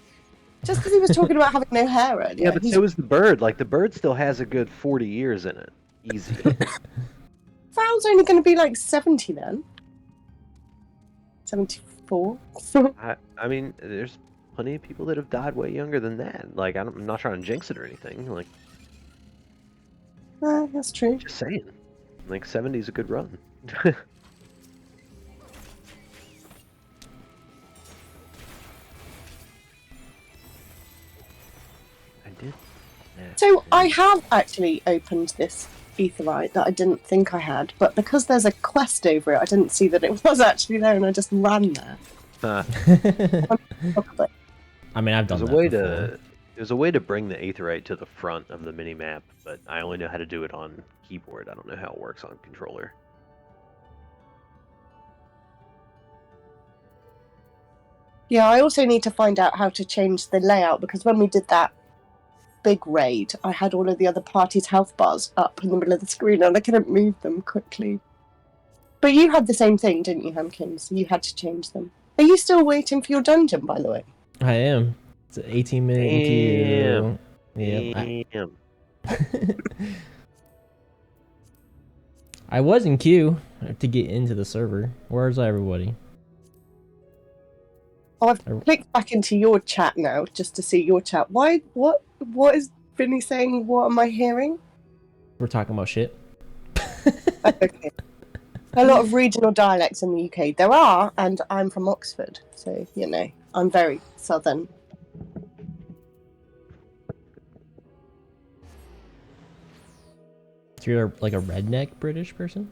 Just because he was talking about having no hair earlier. Yeah, but so is the bird. Like, the bird still has a good 40 years in it. Easy. Val's only going to be like 70 then. 74. I mean, there's plenty of people that have died way younger than that. Like, I'm not trying to jinx it or anything. Like, That's true. just saying. Like, 70 is a good run. I did. Yeah. So I have actually opened this Aetheryte that I didn't think I had, but because there's a quest over it, I didn't see that it was actually there, and I just ran there. I mean, I've done There's that a way before. there's a way to bring the Aetheryte to the front of the mini map, but I only know how to do it on keyboard. I don't know how it works on controller. Yeah, I also need to find out how to change the layout, because when we did that big raid, I had all of the other party's health bars up in the middle of the screen, and I couldn't move them quickly. But you had the same thing, didn't you, Hampkins? You had to change them. Are you still waiting for your dungeon, by the way? I am. It's an 18-minute queue. Yep. Damn. I was in queue to get into the server. Where's everybody? Oh, I've clicked back into your chat now just to see your chat. Why? What is Vinny saying? What am I hearing? We're talking about shit. Okay. A lot of regional dialects in the UK. There are, and I'm from Oxford, so you know I'm very southern. So you're like a redneck British person?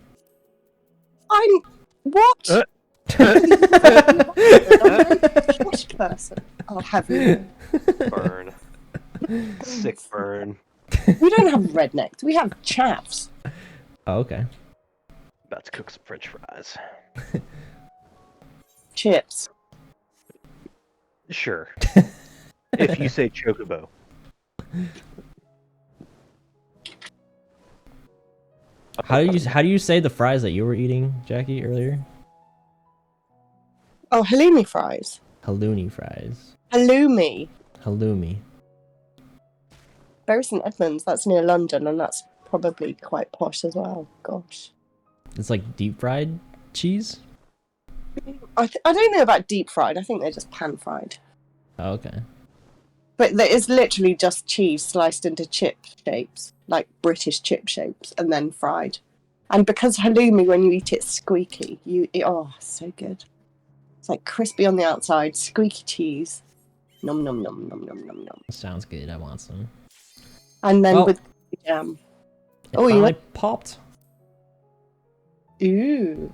I'm what? I'm a posh person. I'll have you. Burn. Sick burn. We don't have rednecks. We have chaps. Oh, okay. About to cook some French fries. Chips. Sure. If you say chocobo. How do you say the fries that you were eating, Jackie, earlier? Oh, halloumi fries. Halloumi fries. Halloumi. Halloumi. Bury St Edmunds. That's near London, and that's probably quite posh as well. Gosh. It's like deep fried cheese? I don't know about deep fried. I think they're just pan fried. Oh, okay. But it's literally just cheese sliced into chip shapes, like British chip shapes, and then fried. And because halloumi, when you eat it, squeaky, oh, so good. It's like crispy on the outside, squeaky cheese. Nom nom nom nom nom nom nom. Sounds good. I want some. And then with jam. It finally popped. Ooh.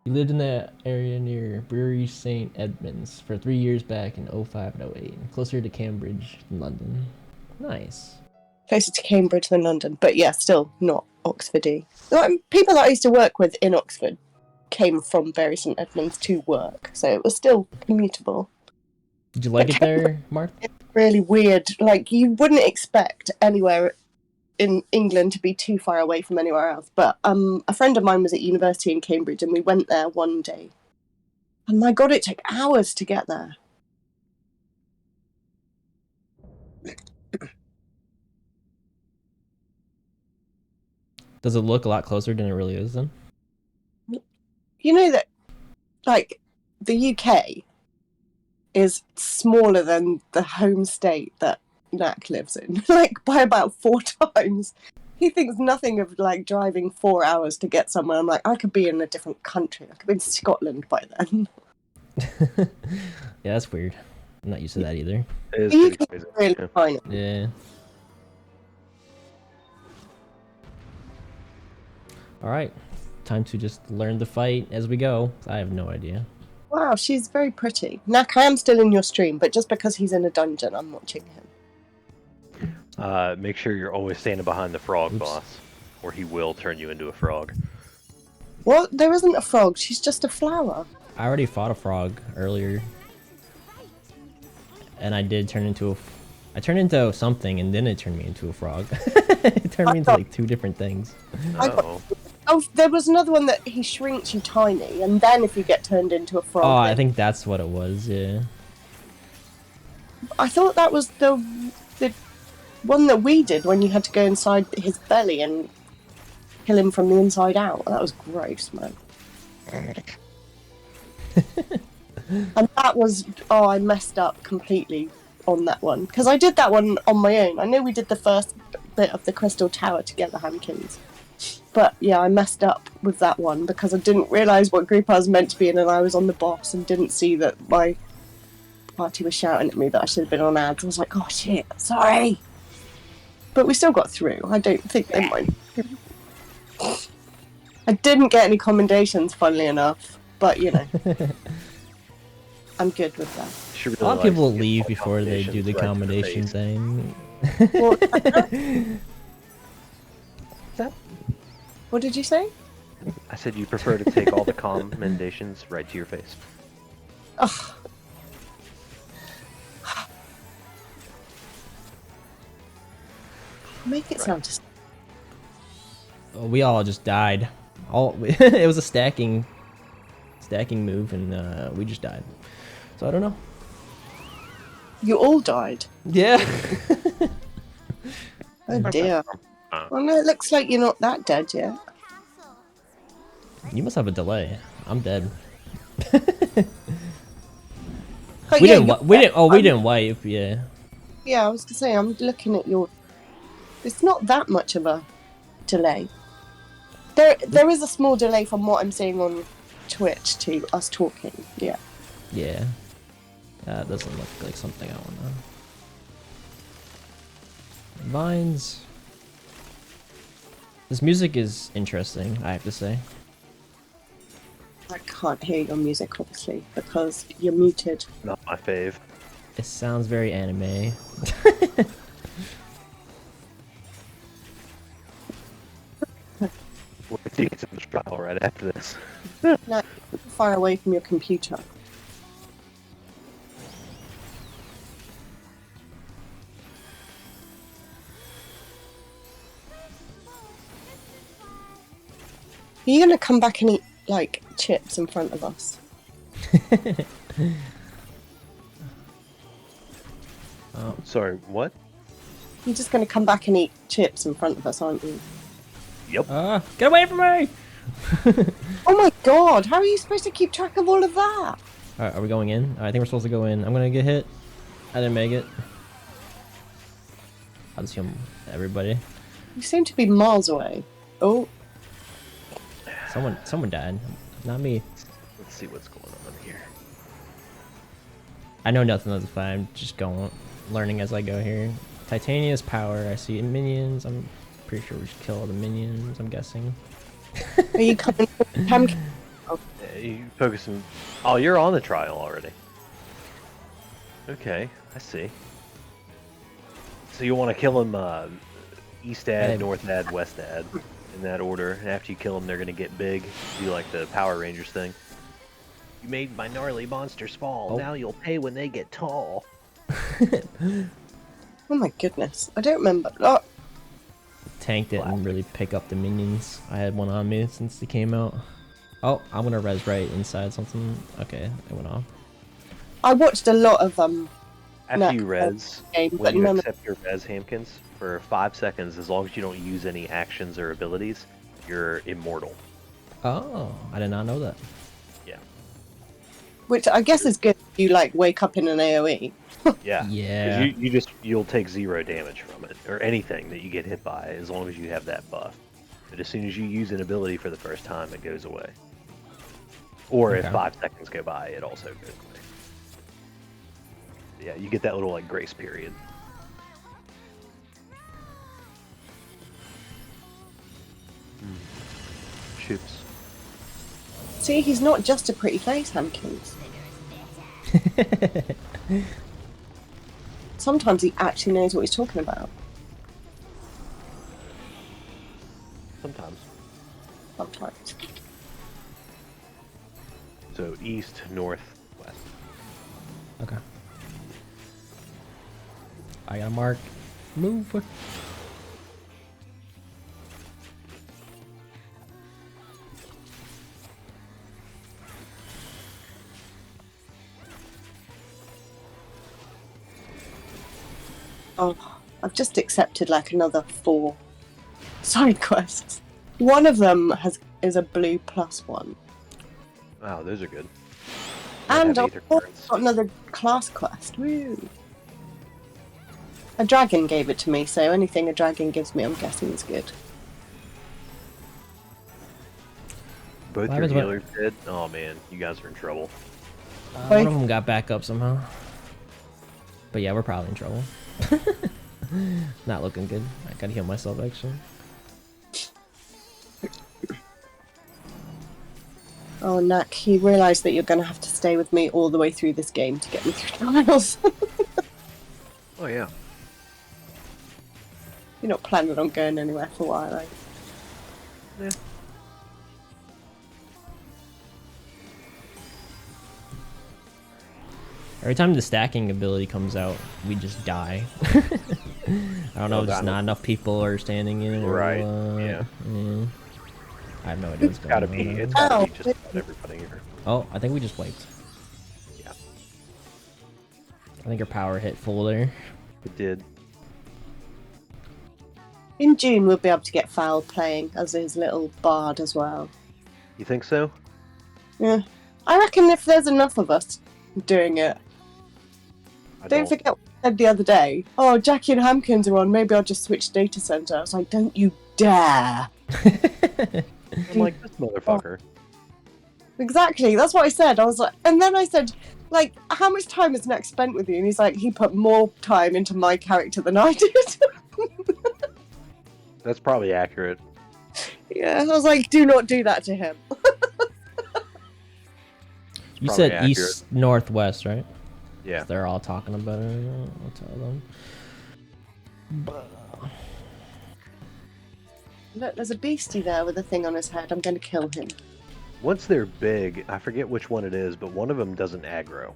You lived in the area near Brewery St. Edmunds for 3 years back in 05 and 08, closer to Cambridge than London. Nice. Closer to Cambridge than London, but yeah, still not Oxfordy. People that I used to work with in Oxford came from Bury St. Edmunds to work, so it was still commutable. Did you like it there, Mark? It's really weird. Like, you wouldn't expect anywhere in England to be too far away from anywhere else. But a friend of mine was at university in Cambridge, and we went there one day. And my God, it took hours to get there. Does it look a lot closer than it really is then? You know that, like, the UK is smaller than the home state that LGnac lives in, like, by about 4 times. He thinks nothing of, like, driving 4 hours to get somewhere. I'm like, I could be in a different country. I could be in Scotland by then. Yeah, that's weird. I'm not used to that either. It is The pretty UK crazy. is really Yeah. tiny. Yeah. Alright. Time to just learn the fight as we go. I have no idea. Wow, she's very pretty. LGnac, I am still in your stream, but just because he's in a dungeon, I'm watching him. Make sure you're always standing behind the frog Oops. boss, or he will turn you into a frog. What? There isn't a frog. She's just a flower. I already fought a frog earlier. And I did turn into a... I turned into something, and then it turned me into a frog. It turned me into, like, 2 different things. Oh, Oh, there was another one that he shrinks you tiny, and then if you get turned into a frog... Oh, then... I think that's what it was, yeah. I thought that was the one that we did when you had to go inside his belly and kill him from the inside out. That was gross, man. And that was... Oh, I messed up completely on that one. Because I did that one on my own. I know we did the first bit of the Crystal Tower together, Hankins. But yeah, I messed up with that one because I didn't realise what group I was meant to be in, and I was on the boss and didn't see that my party was shouting at me that I should have been on ads. I was like, oh shit, sorry. But we still got through. I don't think they mind. I didn't get any commendations, funnily enough, but you know, I'm good with that. she really A lot of likes people to get leave all before they do the right to commendation face. thing. Well, what did you say? I said you prefer to take all the commendations right to your face. Ugh. Make it sound just... Oh, we all just died. It was a stacking move, and we just died. So I don't know. You all died. Yeah. Oh dear. Well, no, it looks like you're not that dead yet. You must have a delay. I'm dead. Oh, We yeah, didn't. you're We dead. didn't. Oh, we didn't wipe. Yeah. Yeah, I was gonna say, I'm looking at your... It's not that much of a delay. There is a small delay from what I'm seeing on Twitch to us talking, yeah. Yeah. That doesn't look like something I want to. Vines. This music is interesting, I have to say. I can't hear your music, obviously, because you're muted. Not my fave. It sounds very anime. We'll take some trial right after this. No, far away from your computer. Are you gonna come back and eat, like, chips in front of us? Oh, Sorry, what? You're just gonna come back and eat chips in front of us, aren't you? Yep. get away from me! Oh my god, how are you supposed to keep track of all of that? Alright, are we going in? I think we're supposed to go in. I'm gonna get hit. I didn't make it. I'll just heal everybody. You seem to be miles away. Oh. Someone died. Not me. Let's see what's going on here. I know nothing of the fight. I'm just learning as I go here. Titania's power. I see minions. I'm pretty sure we should kill all the minions. I'm guessing. Are you coming from Pumpkin? Yeah, you focusing. Oh, you're on the trial already. Okay, I see. So you want to kill him east ad, north ad, west ad, in that order. And after you kill them, they're going to get big. Do like the Power Rangers thing. You made my gnarly monsters fall. Oh. Now you'll pay when they get tall. Oh my goodness. I don't remember. Oh. Tank didn't really pick up the minions. I had one on me since they came out. Oh, I'm gonna res right inside something. Okay, it went off. I watched a lot of After you res, game, when but you none accept your res, Hamkins, for 5 seconds, as long as you don't use any actions or abilities, you're immortal. Oh, I did not know that. Yeah. which I guess is good if you like wake up in an AoE. Yeah. Yeah. You'll take 0 damage from it, or anything that you get hit by, as long as you have that buff. But as soon as you use an ability for the first time, it goes away. Or if 5 seconds go by, it also goes away. Yeah, you get that little like grace period. Chips. See, he's not just a pretty face, Hankins. Sometimes he actually knows what he's talking about. Sometimes. Sometimes. So east, north, west. Okay. I got a mark. Move. Oh, I've just accepted like another 4 side quests. One of them is a blue +1. Wow, those are good. And Have I've Aether also cards. got another class quest. Woo! A dragon gave it to me, so anything a dragon gives me, I'm guessing is good. Both What your happens when- healers dead? Oh man, you guys are in trouble. One of them got back up somehow. But yeah, we're probably in trouble. Not looking good. I gotta heal myself actually. Oh, Nac, you realise that you're going to have to stay with me all the way through this game to get me through trials. Oh yeah. You're not planning on going anywhere for a while, right? Yeah. Every time the stacking ability comes out, we just die. I don't know if just not enough people are standing in it or Right, what. yeah. I have no idea what's going Gotta on. be. now. It's gotta Oh. be just about everybody here. Oh, I think we just wiped. Yeah, I think our power hit full there. it did. In June, we'll be able to get Foul playing as his little bard as well. You think so? Yeah. I reckon if there's enough of us doing it. I Don't forget what I said the other day. Oh, Jackie and Hampkins are on. Maybe I'll just switch data center. I was like, don't you dare. I'm like, this motherfucker. Exactly. That's what I said. I was like, and then I said, like, how much time has Next spent with you? And he's like, he put more time into my character than I did. That's probably accurate. Yeah, I was like, do not do that to him. You Probably said accurate. east, northwest, right? Yeah. They're all talking about it. I'll tell them. Look, there's a beastie there with a thing on his head. I'm going to kill him. Once they're big, I forget which one it is, but one of them doesn't aggro.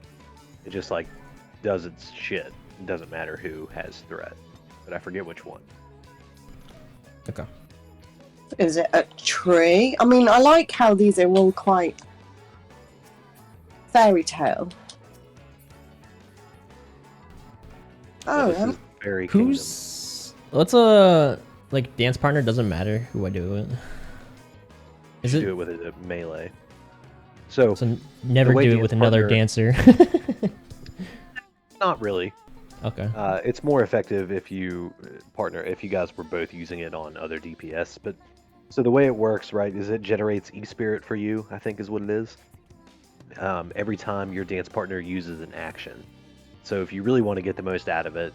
It just like does its shit. It doesn't matter who has threat, but I forget which one. Okay. Is it a tree? I mean, I like how these are all quite fairy tale. Oh, This is Fairy Kingdom. Who's... What's a... Like, dance partner doesn't matter who I do it with. Is Do it... it with a melee. So never way do it dance with another partner- dancer. not really. Okay. It's more effective if you guys were both using it on other DPS. But so the way it works, right, is it generates E-Spirit for you, I think is what it is. Every time your dance partner uses an action. So if you really want to get the most out of it,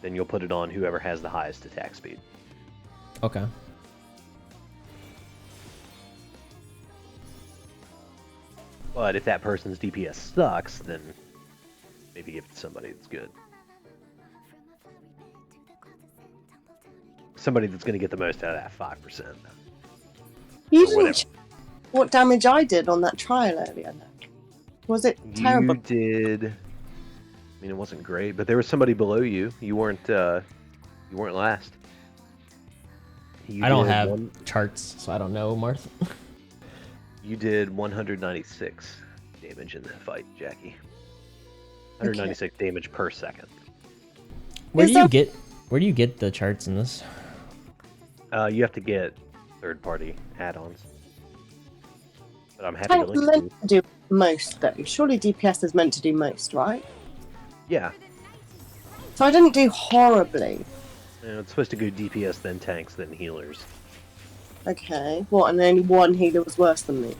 then you'll put it on whoever has the highest attack speed. Okay. But if that person's DPS sucks, then maybe give it to somebody that's good. Somebody that's going to get the most out of that 5%. You Or didn't whatever. check what damage I did on that trial earlier. Nick. Was it terrible? You did. I mean, it wasn't great, but there was somebody below you. You weren't last. You I don't did have charts, so I don't know, Marth. You did 196 damage in that fight, Jackie. 196 damage per second. Where do you get the charts in this? You have to get third-party add-ons. But I'm happy to Tank's link meant to. to do most, though. Surely DPS is meant to do most, right? Yeah. So I didn't do horribly. It's supposed to go DPS, then tanks, then healers. Okay. What, and only one healer was worse than me?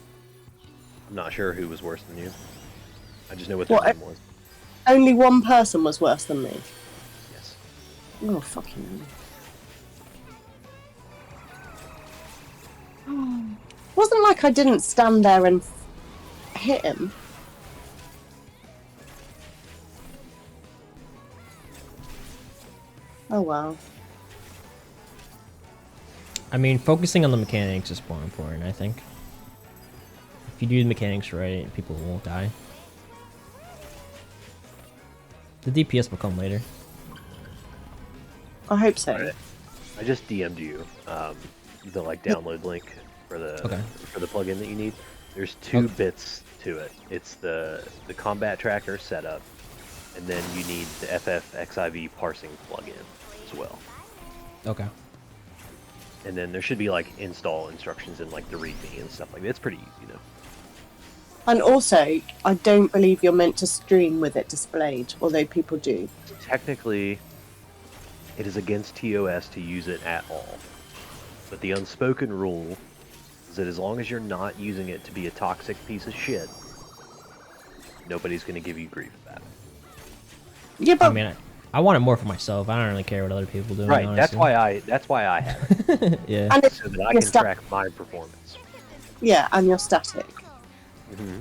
I'm not sure who was worse than you. I just know what their What, name was. Only one person was worse than me? Yes. Oh, fucking hell. Wasn't like I didn't stand there and hit him. Oh, wow. I mean, focusing on the mechanics is more important, I think. If you do the mechanics right, people won't die. The DPS will come later. I hope so. Alright. I just DM'd you the download link for the plugin that you need. There's two bits to it. It's the combat tracker setup, and then you need the FFXIV parsing plugin as well. Okay. And then there should be install instructions in the README and stuff like that. It's pretty easy though. And also, I don't believe you're meant to stream with it displayed, although people do. Technically, it is against TOS to use it at all. But the unspoken rule is that as long as you're not using it to be a toxic piece of shit, nobody's going to give you grief about it. Yeah, but I mean, I want it more for myself. I don't really care what other people do. Right, honestly. that's why I have it. Yeah. and it's So that I can track my performance. yeah, and you're static. Mm-hmm.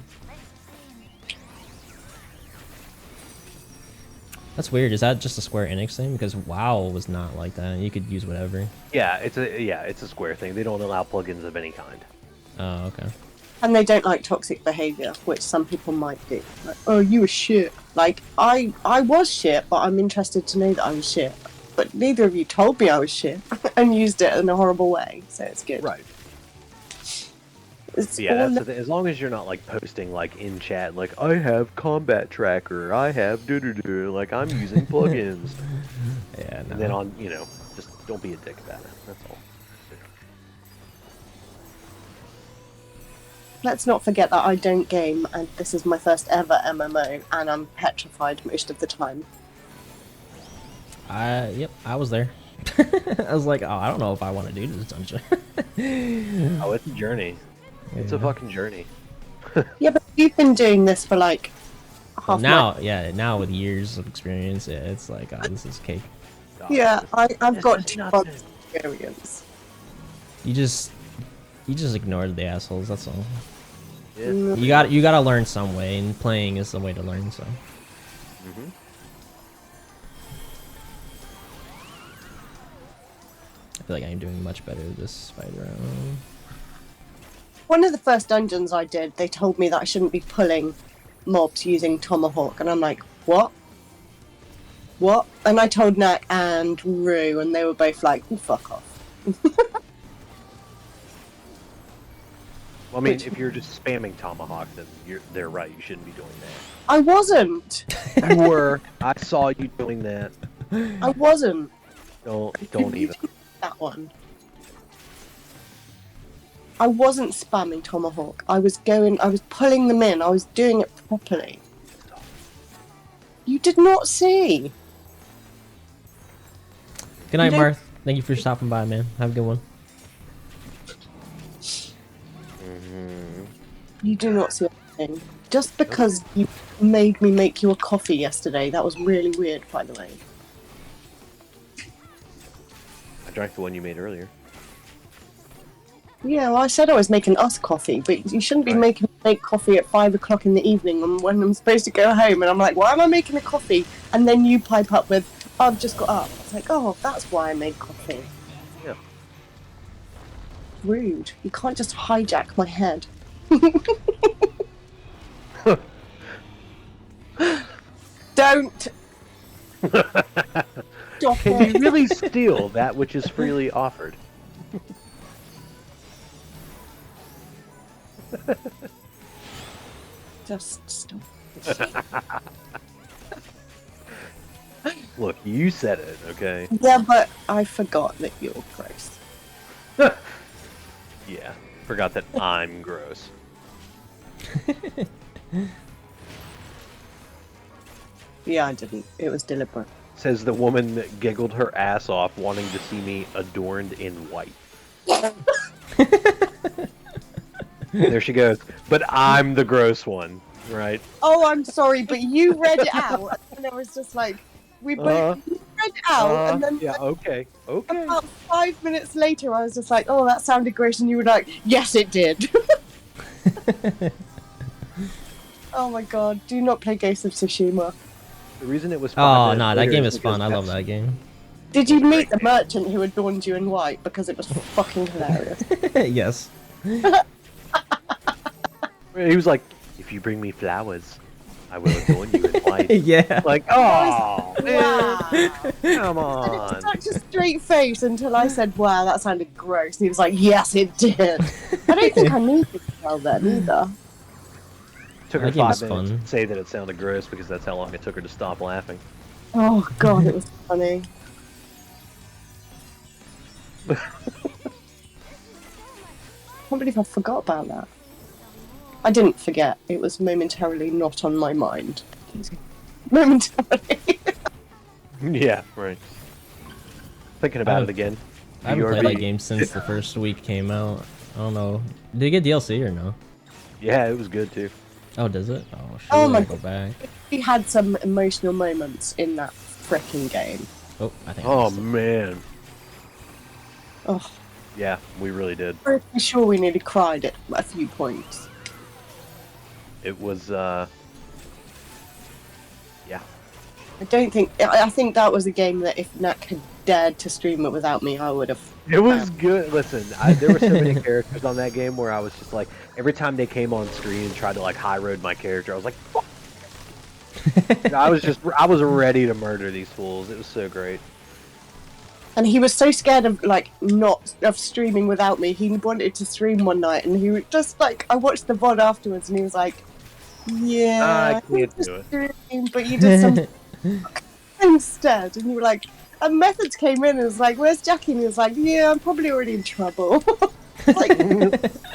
That's weird. Is that just a Square Enix thing? Because WoW was not like that. You could use whatever. Yeah, it's a Square thing. They don't allow plugins of any kind. Oh, okay. And they don't like toxic behaviour, which some people might do. Like, oh, you were shit. Like, I was shit, but I'm interested to know that I was shit. But neither of you told me I was shit and used it in a horrible way, so it's good. Right. It's Yeah, all that's the thing. As long as you're not posting in chat I have combat tracker, I have I'm using plugins. Yeah. No. And then on just don't be a dick about it. That's all. Let's not forget that I don't game, and this is my first ever MMO, and I'm petrified most of the time. Yep, I was there. I was like, oh, I don't know if I want to do this dungeon. Oh, it's a journey. It's a fucking journey. Yeah, but you've been doing this for half Well, now with years of experience, yeah, it's oh, this is cake. God, Yeah, I've got is 2 nothing. months experience. You just ignored the assholes. That's all. Yeah. You gotta learn some way, and playing is the way to learn. So. Mm-hmm. I feel like I'm doing much better this fight round. One of the first dungeons I did, they told me that I shouldn't be pulling mobs using Tomahawk, and I'm like, what? What? And I told Knack and Rue, and they were both like, oh, fuck off. Well, I mean, if you're just spamming Tomahawk, then they're right. You shouldn't be doing that. I wasn't. You were. I saw you doing that. I wasn't. Don't even. That one. I wasn't spamming Tomahawk. I was pulling them in. I was doing it properly. You did not see. Good night, Marth. Thank you for stopping by, man. Have a good one. You do not see anything. Just because you made me make you a coffee yesterday. That was really weird, by the way. I drank the one you made earlier. Yeah, well, I said I was making us coffee, but you shouldn't be making me make coffee at 5 o'clock in the evening when I'm supposed to go home. And I'm like, why am I making a coffee? And then you pipe up with, oh, I've just got up. It's like, oh, that's why I made coffee. Yeah. Rude. You can't just hijack my head. Don't. Stop Can it. you really steal that which is freely offered? Just stop. Look, you said it, okay? Yeah, but I forgot that you're gross. Yeah, forgot that I'm gross. Yeah, I didn't. It was deliberate. Says the woman that giggled her ass off wanting to see me adorned in white. There she goes. But I'm the gross one, right? Oh, I'm sorry, but you read it out, and I was just like, we both you read it out, and then yeah, okay. about 5 minutes later, I was just like, oh, that sounded gross, and you were like, yes, it did. Oh my god, do not play Ghost of Tsushima. The reason it was Oh, no, that game is fun. I love that game. Did you meet the merchant who adorned you in white? Because it was fucking hilarious. Yes. He was like, if you bring me flowers, I will adorn you in white. Yeah. Like, oh, man. Wow. Come on. Such a straight face until I said, wow, that sounded gross. And he was like, yes, it did. I don't think I needed to tell that either. Took her That game 5 was minutes fun. to say that it sounded gross because that's how long it took her to stop laughing. Oh, God, it was funny. I can't believe I forgot about that. I didn't forget. It was momentarily not on my mind. Momentarily. Yeah, right. Thinking about it again. I haven't played BRB. that game since the first week came out. I don't know. Did you get DLC or no? Yeah, it was good too. Oh, does it? Oh, shit. Oh my Go back. We had some emotional moments in that frickin' game. Oh, I think. I Oh missed it. man. Oh, Yeah, we really did. I'm pretty sure we nearly cried at a few points. It was yeah. I think that was a game that if Nac had dared to stream it without me, I would have. It was good. Listen, there were so many characters on that game where I was just like, every time they came on screen and tried to like high road my character, I was like, fuck. I was ready to murder these fools. It was so great. And he was so scared of not streaming without me. He wanted to stream one night, and he was just like, I watched the VOD afterwards, and he was like, "Yeah, I can't do it." stream, but you did something instead." And you were like, and Methods came in and was like, "Where's Jackie?" And he was like, "Yeah, I'm probably already in trouble." Like,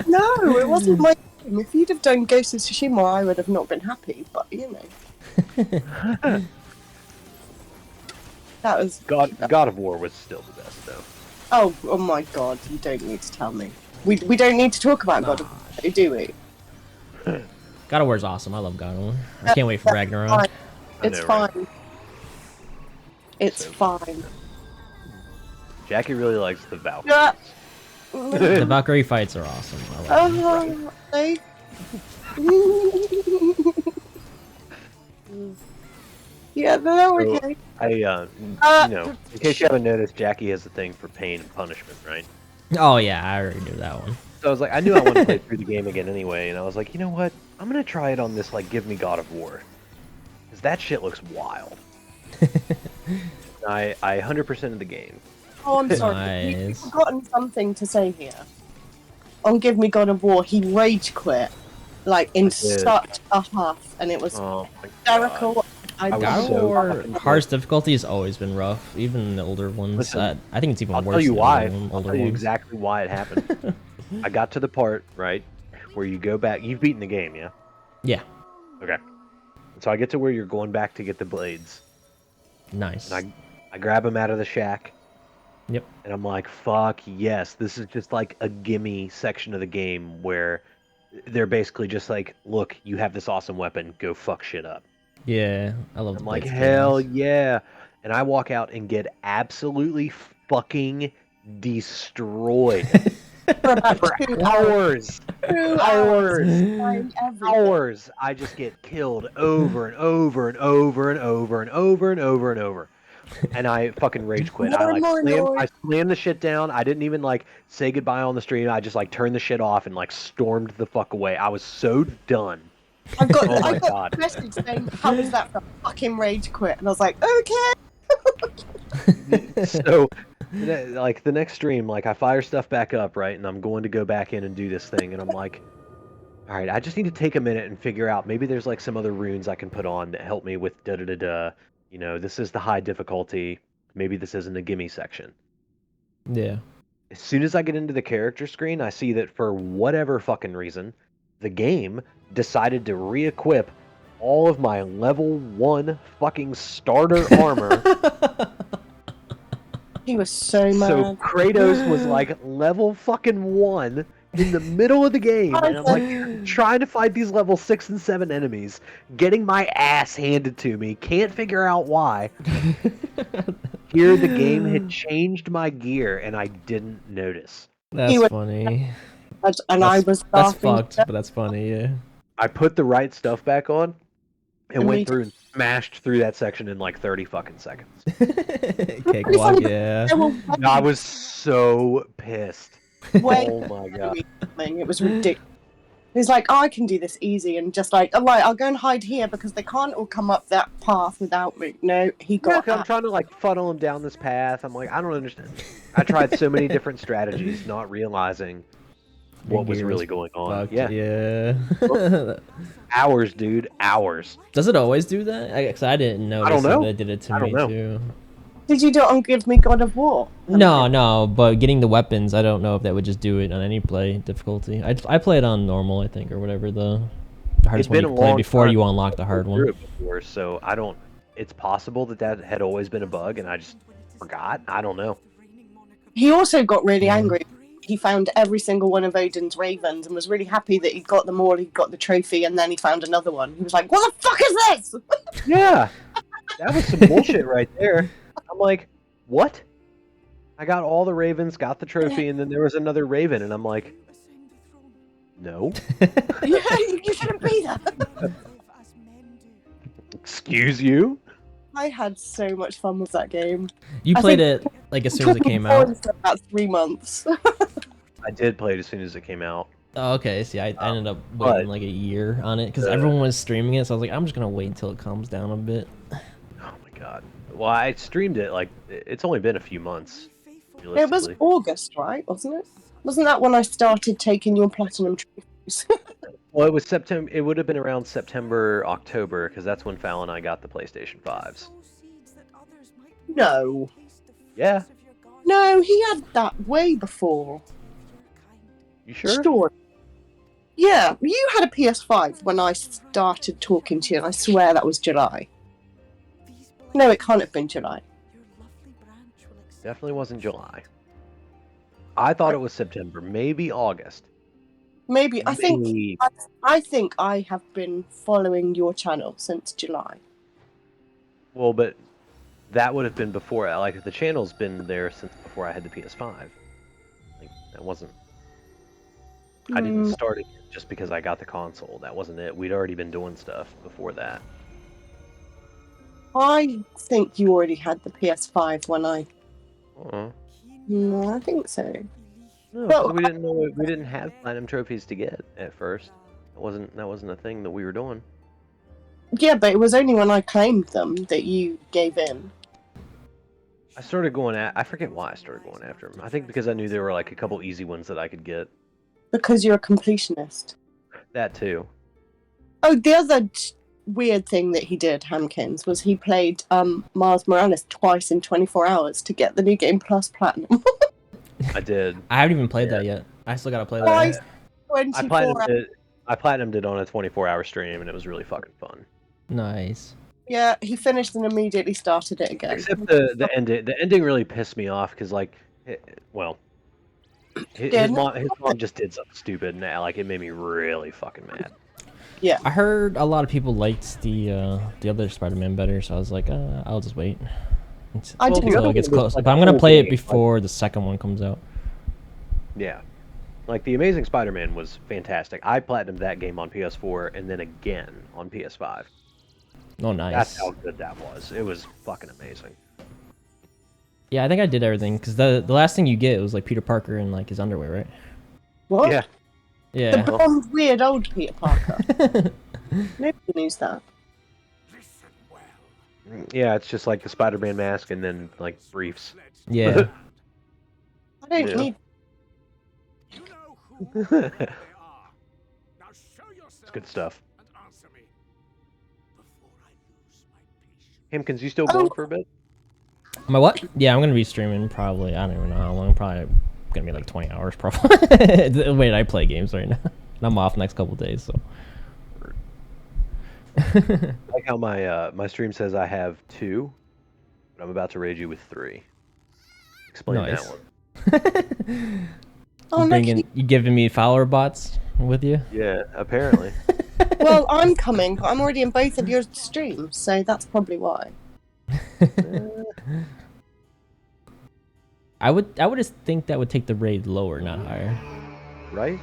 no, it wasn't my game. If you'd have done Ghost of Tsushima, I would have not been happy. But you know. That was God of War was still the best though. oh my god! You don't need to tell me. We don't need to talk about God of War, do we? God of War's awesome. I love God of War. I can't wait for Ragnarok. Fine. I It's know, right? fine. It's So- fine. Jackie really likes the Valkyries. Yeah. The Valkyrie fights are awesome. I love them. They... Yeah, they're okay. In case you haven't noticed, Jackie has a thing for pain and punishment, right? Oh yeah, I already knew that one. So I was like, I knew I wanted to play through the game again anyway, and I was like, you know what? I'm gonna try it on this, like, Give Me God of War. Because that shit looks wild. I 100% of the game. Oh, I'm sorry. You've Nice. forgotten something to say here. On Give Me God of War, he rage quit, like, in I did. such a huff, and it was Oh my hysterical. god. I was God of so War fucking hardest difficulty has always been rough, even the older ones. Listen, I think it's even I'll worse tell you than why. the I'll older tell you ones. exactly why it happened. I got to the part, right, where you go back. You've beaten the game, yeah? Yeah, Okay. So I get to where you're going back to get the blades. nice. And I grab them out of the shack. Yep. And I'm like, fuck yes. This is just like a gimme section of the game where they're basically just like, look, you have this awesome weapon. Go fuck shit up. Yeah, I love I'm the like, blades hell games. yeah. And I walk out and get absolutely fucking destroyed. For about For 2 hours. 2 Hours. trying everything. Hours. I just get killed over and over and over and over and over and over and over. And I fucking rage quit. More and more annoyed. I slammed the shit down. I didn't even like say goodbye on the stream. I just like turned the shit off and like stormed the fuck away. I was so done. I got Oh my I got God. a message saying, "How was that for fucking rage quit?" And I was like, "Okay." So like the next stream, like I fire stuff back up, right? And I'm going to go back in and do this thing, and I'm like, all right, I just need to take a minute and figure out maybe there's like some other runes I can put on that help me with da da da da. You know, this is the high difficulty. Maybe this isn't a gimme section. Yeah. As soon as I get into the character screen, I see that for whatever fucking reason, the game decided to re-equip all of my level 1 fucking starter armor. He was so mad. So Kratos was like level fucking 1 in the middle of the game, and I'm like trying to fight these level 6 and 7 enemies, getting my ass handed to me, can't figure out why. Here the game had changed my gear and I didn't notice. That's was- funny. And I was That's laughing. fucked, but that's funny, yeah. I put the right stuff back on and And went me through and smashed through that section in like 30 fucking seconds. Cakewalk, yeah. There were I was so pissed. way Oh my god. coming. It was ridiculous. He's like, "Oh, I can do this easy," and just like, "All right, I'll go and hide here because they can't all come up that path without me." No, he Yeah, got 'cause I'm out. trying to like funnel him down this path. I'm like, I don't understand. I tried so many different strategies, not realizing Your what was gear really going on. Fucked, Yeah, yeah. hours, dude, hours. Does it always do that? Cause I didn't notice don't know. that it did it to I don't me know. too. Did you do it on Give Me God of War? No, but getting the weapons, I don't know if that would just do it on any play difficulty. I play it on normal, I think, or whatever the hardest one you can play before you unlock the hard one. Before, so I don't. It's possible that had always been a bug, and I just forgot. I don't know. He also got really Yeah. angry. He found every single one of Odin's ravens and was really happy that he got them all. He got the trophy, and then he found another one. He was like, "What the fuck is this?" Yeah, that was some bullshit right there. I'm like, what? I got all the ravens, got the trophy, and then there was another raven, and I'm like, no. Yeah, you shouldn't be there. Excuse you? I had so much fun with that game. You I played think- it like as soon as it came out. For about 3 months. I did play it as soon as it came out. Oh, okay. See, I ended up but- waiting like a year on it because everyone was streaming it, so I was like, I'm just gonna wait until it calms down a bit. Oh my god. Well, I streamed it, like, it's only been a few months. It was realistically. August, right? Wasn't it? Wasn't that when I started taking your platinum trophies? Well, it was September. It would have been around September, October, because that's when Fallon and I got the PlayStation 5s. No. Yeah, No, he had that way before. you sure? Sure. Yeah, you had a PS5 when I started talking to you, and I swear that was July. No, it can't have been July. Definitely wasn't July. I thought it was September, maybe August. Maybe I think Maybe. I think I have been following your channel since July. Well, but that would have been before. Like, the channel's been there since before I had the PS5. Like, that wasn't. I didn't start it just because I got the console. That wasn't it. We'd already been doing stuff before that. I think you already had the PS5 when I. Uh-uh. No, I think so. No, Well, 'cause we didn't know we didn't have platinum trophies to get at first. That wasn't a thing that we were doing. Yeah, but it was only when I claimed them that you gave in. I started going at. I forget why I started going after them. I think because I knew there were like a couple easy ones that I could get. Because you're a completionist. That too. Oh, the other weird thing that he did, Hamkins, was he played Miles Morales twice in 24 hours to get the New Game Plus Platinum. I did. I haven't even played that yet. I still gotta play that. Twice, I 24 hours. platinumed it on a 24-hour stream, and it was really fucking fun. Nice. Yeah, he finished and immediately started it again. Except the ending. The ending really pissed me off because, like, well, his mom just did something stupid, and like it made me really fucking mad. Yeah, I heard a lot of people liked the other Spider-Man better, so I was like, I'll just wait I didn't until know it gets it was close. like But I'm a gonna full play it game, before the second one comes out. Yeah. Like, The Amazing Spider-Man was fantastic. I platinumed that game on PS4 and then again on PS5. Oh, nice. That's how good that was. It was fucking amazing. Yeah, I think I did everything, because the last thing you get was, like, Peter Parker in, like, his underwear, right? what? Yeah. The Yeah. blonde, weird old Peter Parker. Nobody knows that. Yeah, it's just like the Spider-Man mask and then, like, briefs. Yeah. I don't Yeah. need. It's good stuff. Himkins, you still going for a bit? My what? Yeah, I'm gonna be streaming probably. I don't even know how long. Probably gonna be like 20 hours, probably. The way I play games right now. And I'm off next couple days, so. I like how my stream says I have 2, but I'm about to raid you with 3. Explain Nice. that one. Oh, You giving me follower bots with you? Yeah, apparently. well, I'm coming. I'm already in both of your streams, so that's probably why. I would just think that would take the raid lower, not higher. Right?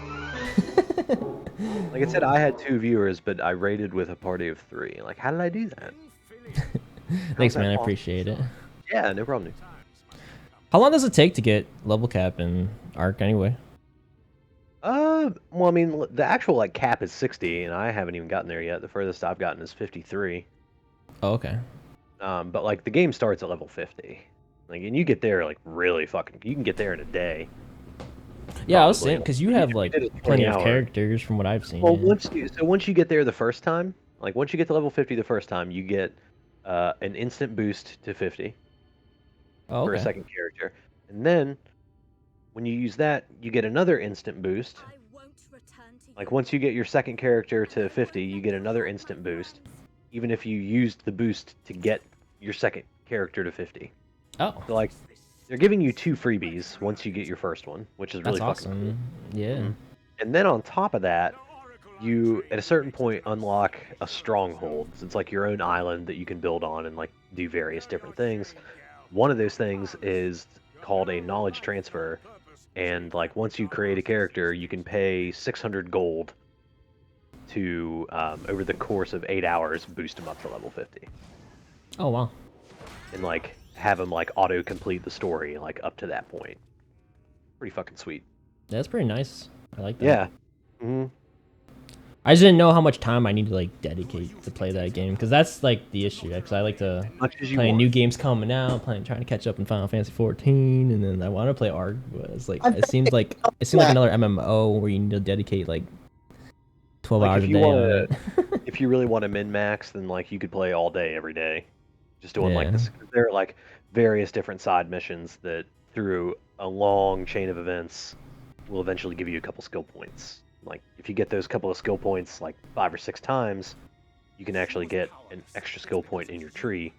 Like I said, I had 2 viewers, but I raided with a party of 3. Like, how did I do that? Thanks, that man. I possible? appreciate it. Yeah, no problem. How long does it take to get level cap in Arc anyway? Well, I mean, the actual like cap is 60, and I haven't even gotten there yet. The furthest I've gotten is 53. Oh, okay. But like the game starts at level 50. Like, and you get there like really fucking. You can get there in a day. Yeah, I was Probably. saying because you have You like did it plenty 20 of hours. characters from what I've seen. Well, yeah. once you get there the first time, like once you get to level 50 the first time, you get an instant boost to 50 Oh, for a okay. second character, and then when you use that, you get another instant boost. Like once you get your second character to 50, you get another instant boost, even if you used the boost to get your second character to 50. Oh, So like, they're giving you 2 freebies once you get your first one, which is really that's fucking awesome. Yeah. cool. And then on top of that, you at a certain point unlock a stronghold. So it's like your own island that you can build on and like do various different things. One of those things is called a knowledge transfer, and like once you create a character, you can pay 600 gold to over the course of 8 hours boost them up to level 50, Oh, wow. and like have them like auto complete the story like up to that point. Pretty fucking sweet. That's pretty nice. I like that. Yeah. Hmm. I just didn't know how much time I need to like dedicate to play that game because that's like the issue. Because I like to Much as you play want. new games coming out, trying to catch up in Final Fantasy XIV, and then I want to play Arc, but it's like it seems like another MMO where you need to dedicate like 12 Like, hours if a you day. wanna- on it. If you really want to min max, then like you could play all day every day, just doing like Yeah. this. There are like various different side missions that through a long chain of events will eventually give you a couple skill points. Like if you get those couple of skill points like 5 or 6 times, you can actually get an extra skill point in your tree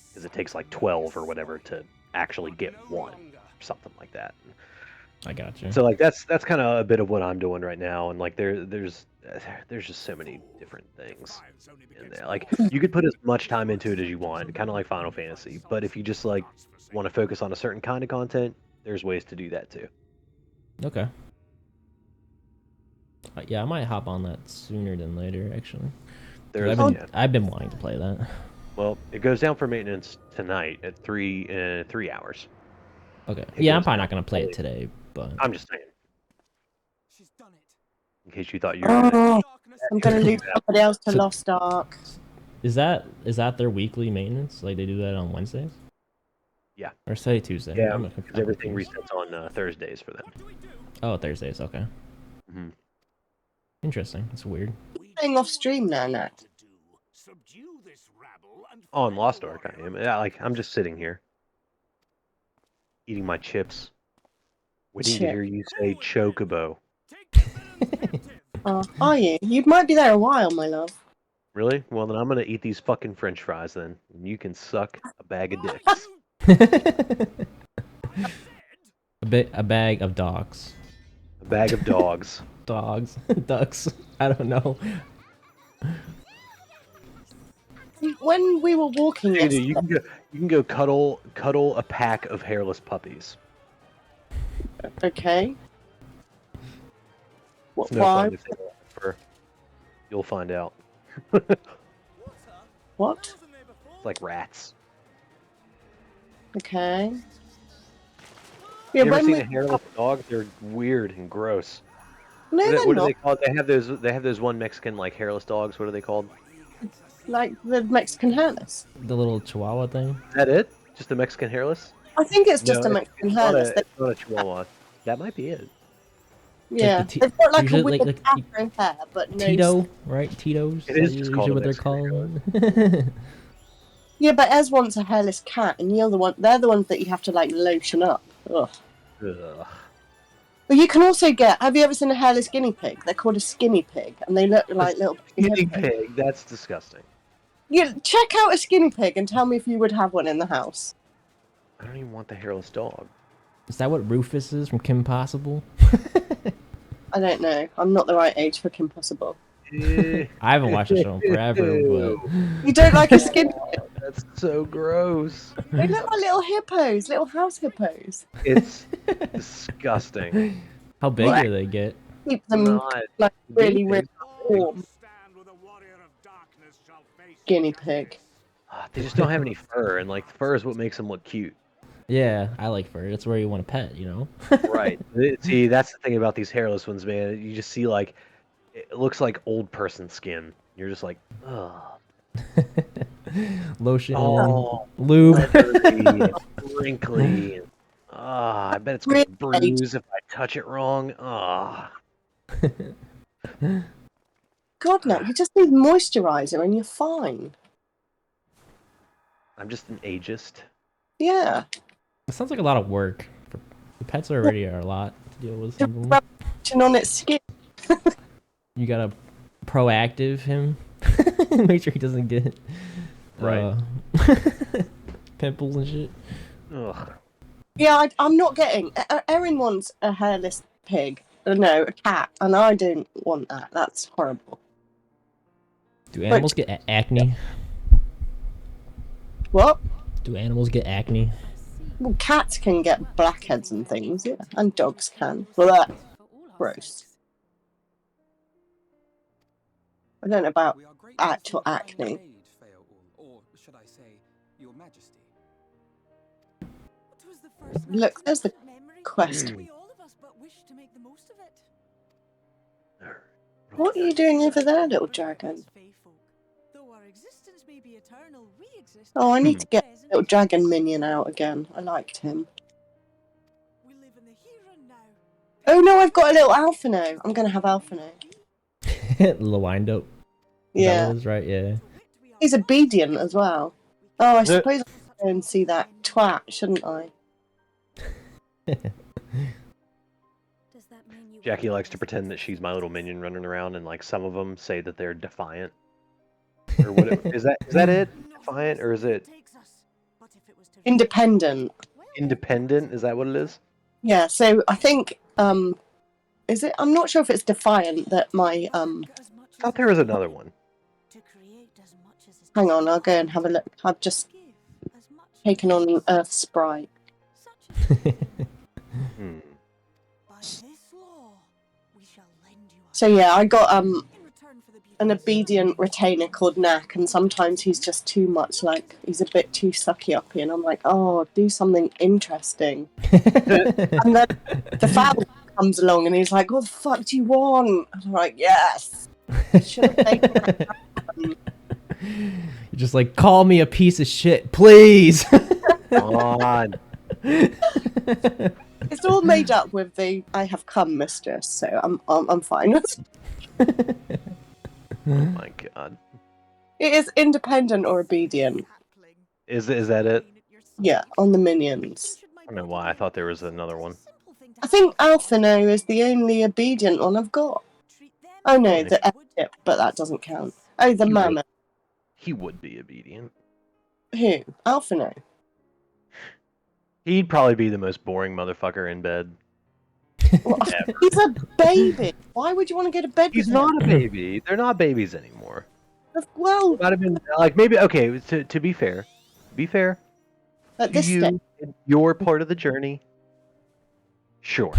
because it takes like 12 or whatever to actually get one or something like that. I got you. So like that's kind of a bit of what I'm doing right now, and like there's just so many different things in there. Like you could put as much time into it as you want, kind of like Final Fantasy. But if you just like want to focus on a certain kind of content, there's ways to do that too. Okay. Yeah, I might hop on that sooner than later, actually. 'Cause There's I've been wanting to play that. well, it goes down for maintenance tonight at 3 hours. Okay. It Yeah, I'm goes probably down not gonna play fully. it today, but I'm just saying, in case you thought you were gonna Oh, I'm gonna lose that. somebody else to So- Lost Ark. is that their weekly maintenance? Like they do that on Wednesdays? Yeah. Or say Tuesday? Yeah, I'm because everything confused. resets on Thursdays for them. Oh, Thursdays. Okay. Mhm. Interesting. That's weird. Playing off stream now, Nat. Subdue this rabble and Oh, in find Lost the Ark, I am. warrior. Yeah, like I'm just sitting here, eating my chips, waiting to Chip. hear you say chocobo. Take the villains captive. Are you? You might be there a while, my love. Really? Well, then I'm gonna eat these fucking French fries then, and you can suck a bag of dicks. A bag of dogs. A bag of dogs. Dogs. Ducks. I don't know. When we were walking You can, do, yesterday, you can go cuddle a pack of hairless puppies. okay. It's no Why? fun if they don't have fur. You'll find out. What? It's like rats. Okay. Yeah, You ever when seen we... a hairless dog? They're weird and gross. No, What, they're what are not. they called? They have those one Mexican like hairless dogs. What are they called? Like the Mexican hairless. The little chihuahua thing. Is that it? Just a Mexican hairless? I think it's just No, a Mexican it's not hairless. it's not a chihuahua. That might be it. Yeah, the they've got like a usually, weird afro hair, but no. Tito, right? Tito's. It Is is that just usually called a what they're Mexican called. Yeah, but Ez wants a hairless cat, and you're the one. They're the ones that you have to like lotion up. Ugh. Ugh. But you can also get. Have you ever seen a hairless guinea pig? They're called a skinny pig, and they look like little Guinea hippos. pig. That's disgusting. Yeah, check out a skinny pig and tell me if you would have one in the house. I don't even want the hairless dog. Is that what Rufus is from Kim Possible? I don't know. I'm not the right age for Kim Possible. I haven't watched the show in forever, but You don't like a skinny pig? That's so gross. They look like little hippos, little house hippos. It's disgusting. how big What? do they get? Keep them Not like really, guinea really pigs. warm. Stand with a warrior of darkness shall face Guinea pig. They just don't have any fur, and like fur is what makes them look cute. Yeah, I like fur. That's where you want a pet, you know? Right. See, that's the thing about these hairless ones, man. You just see like it looks like old person skin. You're just like, ugh. Lotion, Oh, lube. leathery and wrinkly. Ah, I bet it's gonna Really? bruise if I touch it wrong. Ah. God, no, you just need moisturizer and you're fine. I'm just an ageist. Yeah. It sounds like a lot of work. The pets already are a lot to deal with. To Some of them. rub lotion on its skin. You gotta proactive him. Make sure he doesn't get Right. pimples and shit. Ugh. Yeah, I'm not getting. Erin wants a hairless pig. No, a cat, and I don't want that. That's horrible. Do animals get acne? What? Do animals get acne? Well, cats can get blackheads and things, yeah, and dogs can. Well, that's gross. I don't know about actual acne. Or should I say, Your Majesty? Look, there's the quest. What are you doing over there, little dragon? Oh, I need to get little dragon minion out again. I liked him. Oh no, I've got a little Alphino. I'm gonna have Alphino. Little wind up. Yeah. That was right, yeah. He's obedient as well. Oh, I suppose I should go and see that twat, shouldn't I? Jackie likes to pretend that she's my little minion running around, and like some of them say that they're defiant. Or what? Is that it? Defiant, or is it Independent. independent? Is that what it is? Yeah, so I think is it? I'm not sure if it's defiant that my I thought there was another one. Hang on, I'll go and have a look. I've just taken on Earth Sprite. Hmm. So yeah, I got an obedient retainer called Knack, and sometimes he's just too much. Like he's a bit too sucky uppy, and I'm like, oh, do something interesting. And then the fowl comes along, and he's like, what the fuck do you want? And I'm like, yes. Should have taken that. You're just like, call me a piece of shit, please. Come on. It's all made up with the "I have come, mistress," so I'm fine. Oh my god. It is independent or obedient. Is that it? Yeah, on the minions. I don't know why. I thought there was another one. I think Alphino is the only obedient one I've got. Oh no, the F-tip, but that doesn't count. Oh, the mammoth. He would be obedient. Who? Alphino. He'd probably be the most boring motherfucker in bed. Well, he's a baby. Why would you want to go to bed He's with not him? a baby. They're not babies anymore. Well, It might have been like maybe okay. To be fair, at this you, stage. you're part of the journey. Sure.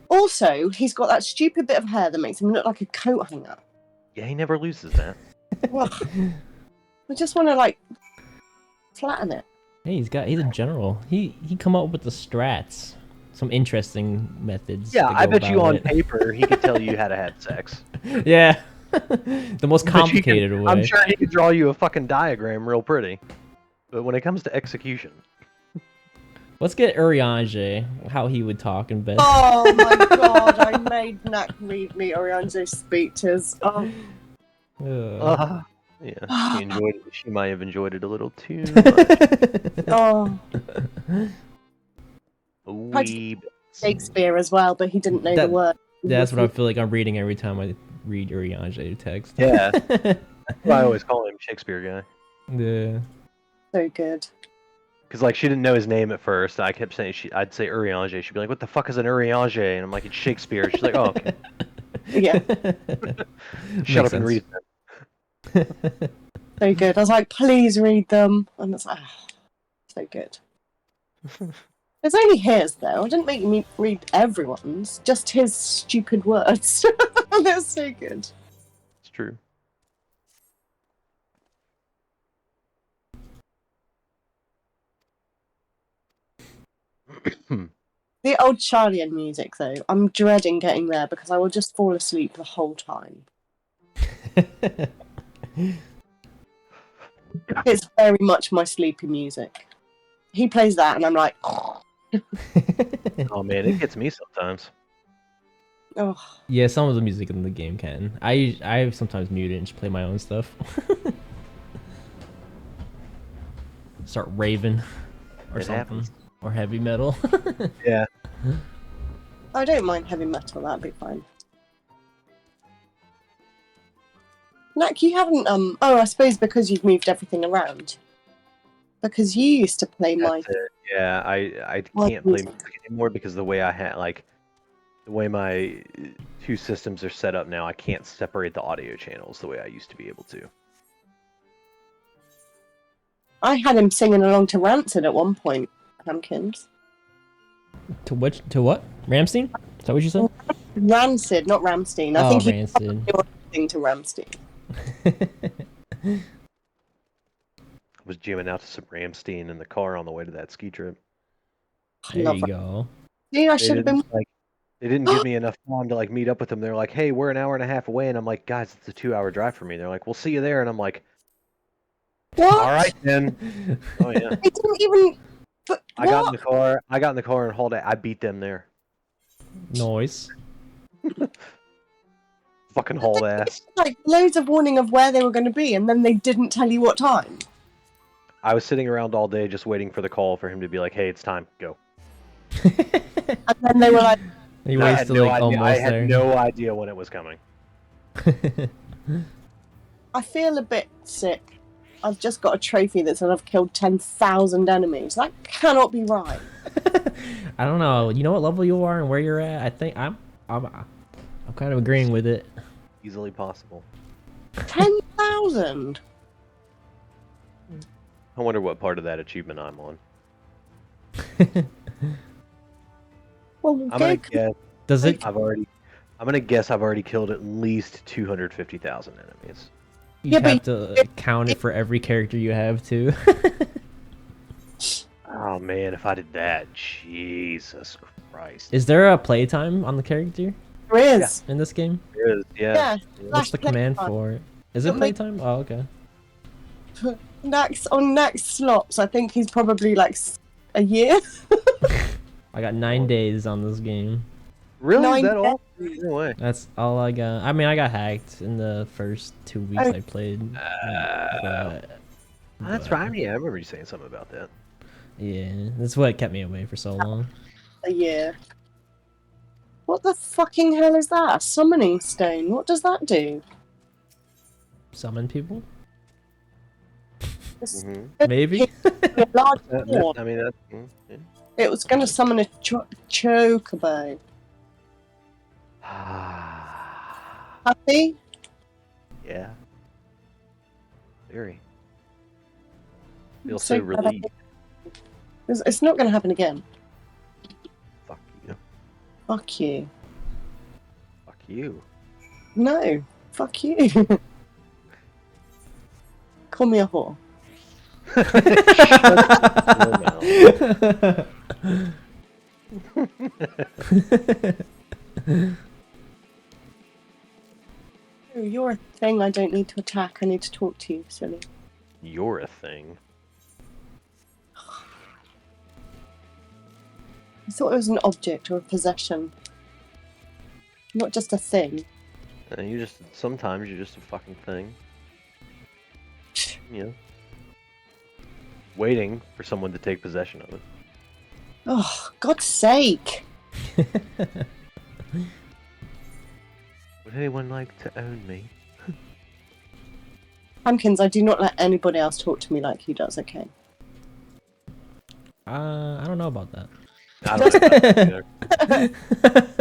Also, he's got that stupid bit of hair that makes him look like a coat hanger. Yeah, he never loses that. Well, I just want to like flatten it. Hey, he's a general. He come up with the strats. Some interesting methods. Yeah, to I go bet you about on it. paper he could tell you how to have sex. Yeah. The most complicated way. I'm sure he could draw you a fucking diagram real pretty. But when it comes to execution. Let's get Urianger, how he would talk in bed. Oh my god, I made Nac read me Orianjo's speeches. Oh. Yeah, she enjoyed it. She might have enjoyed it a little too much. Oh. A wee bit. Shakespeare as well, but he didn't know the word. That's what I feel like I'm reading every time I read Urianger text. Yeah. I always call him Shakespeare guy. Yeah. So good. Because like she didn't know his name at first. I kept saying I'd say Urianger. She'd be like, "What the fuck is an Urianger?" And I'm like, "It's Shakespeare." She's like, "Oh, okay." Yeah. Shut up and read them. So good. I was like, please read them. And it's like, so good. It's only his, though. I didn't make me read everyone's, just his stupid words. They're so good. It's true. The old Charlian music, though, I'm dreading getting there because I will just fall asleep the whole time. It's very much my sleepy music. He plays that, and I'm like, Oh man, it gets me sometimes. oh. Yeah, some of the music in the game can. I sometimes mute it and just play my own stuff. Start raving or It something. happens. Or heavy metal. Yeah. I don't mind heavy metal, that'd be fine. Nac, you haven't, oh, I suppose because you've moved everything around. Because you used to play my... That's it. Yeah, I What can't play music? music anymore because the way I had the way my two systems are set up now, I can't separate the audio channels the way I used to be able to. I had him singing along to Rancid at one point, Hampkins. To what? Ramstein? Is that what you said? Rancid, not Ramstein. I Oh, think he Rancid. sing to Ramstein. I was jamming out to some Ramstein in the car on the way to that ski trip. I There love you that. go. See, I should have been... They didn't give me enough time to like meet up with them. They're like, "Hey, we're an hour and a half away," and I'm like, "Guys, it's a 2-hour drive for me." They're like, "We'll see you there," and I'm like, What? "All right then." Oh yeah. I didn't even... But I got in the car and hauled it. I beat them there. Noise. Fucking hauled ass. Like, loads of warning of where they were going to be, and then they didn't tell you what time. I was sitting around all day just waiting for the call for him to be like, "Hey, it's time, go." And then they were like, You I had wasted no like idea. almost I had there. no idea when it was coming. I feel a bit sick. I've just got a trophy that says I've killed 10,000 enemies. That cannot be right. I don't know. You know what level you are and where you're at? I think I'm kind of agreeing with it. Easily possible. 10,000? I wonder what part of that achievement I'm on. Well, I'm gonna guess. Does it? I'm gonna guess I've already killed at least 250,000 enemies. You Yeah, but have to count it for every character you have too. Oh man, if I did that, Jesus Christ. Is there a playtime on the character There is. in this game? There is, yeah. Yeah. What's the command for it? Is it Don't make- playtime? Oh, okay. On next slots, I think he's probably like a year. I got 9 days on this game. Really? Is 9 that all? days. No way. That's all I got. I mean, I got hacked in the first 2 weeks Oh. I played. That's but, right. Yeah, I remember you saying something about that. Yeah, that's what kept me away for so long. A year. What the fucking hell is that? A summoning stone. What does that do? Summon people? It's Maybe? a large horn. I mean, that's. Yeah. It was going to summon a chocobo. Happy? Yeah. Very. I'm Feel so glad I relieved. did. It's not going to happen again. Fuck you. Fuck you. Fuck you. No. Fuck you. Call me a whore. Oh, you're a thing I don't need to attack. I need to talk to you, silly. You're a thing. I thought it was an object or a possession. Not just a thing. Sometimes you're just a fucking thing. You know. Waiting for someone to take possession of it. Oh, God's sake. Would anyone like to own me? Hankins, I do not let anybody else talk to me like he does, okay? I don't know about that. I don't like that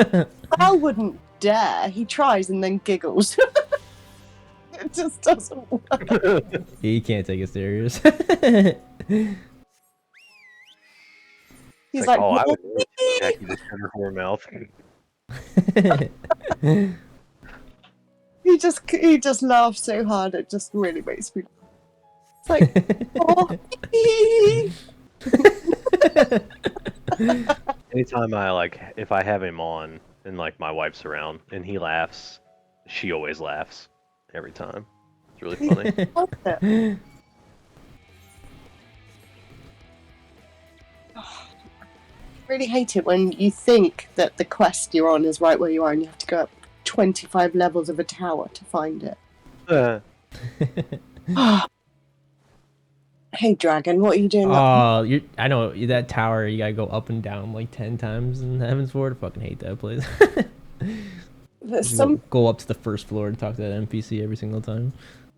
either. Al wouldn't dare. He tries and then giggles. It just doesn't work. He can't take it serious. He's It's like, oh, I would attack you with her whore mouth. he just laughs so hard it just really makes me. It's like, oh, Anytime if I have him on and my wife's around and he laughs, she always laughs every time. It's really funny. I really hate it when you think that the quest you're on is right where you are and you have to go up 25 levels of a tower to find it. Hey, dragon, what are you doing? Oh, I know that tower. You gotta go up and down like 10 times in Heaven's Ward. I fucking hate that place. There's some, Go up to the first floor to talk to that NPC every single time.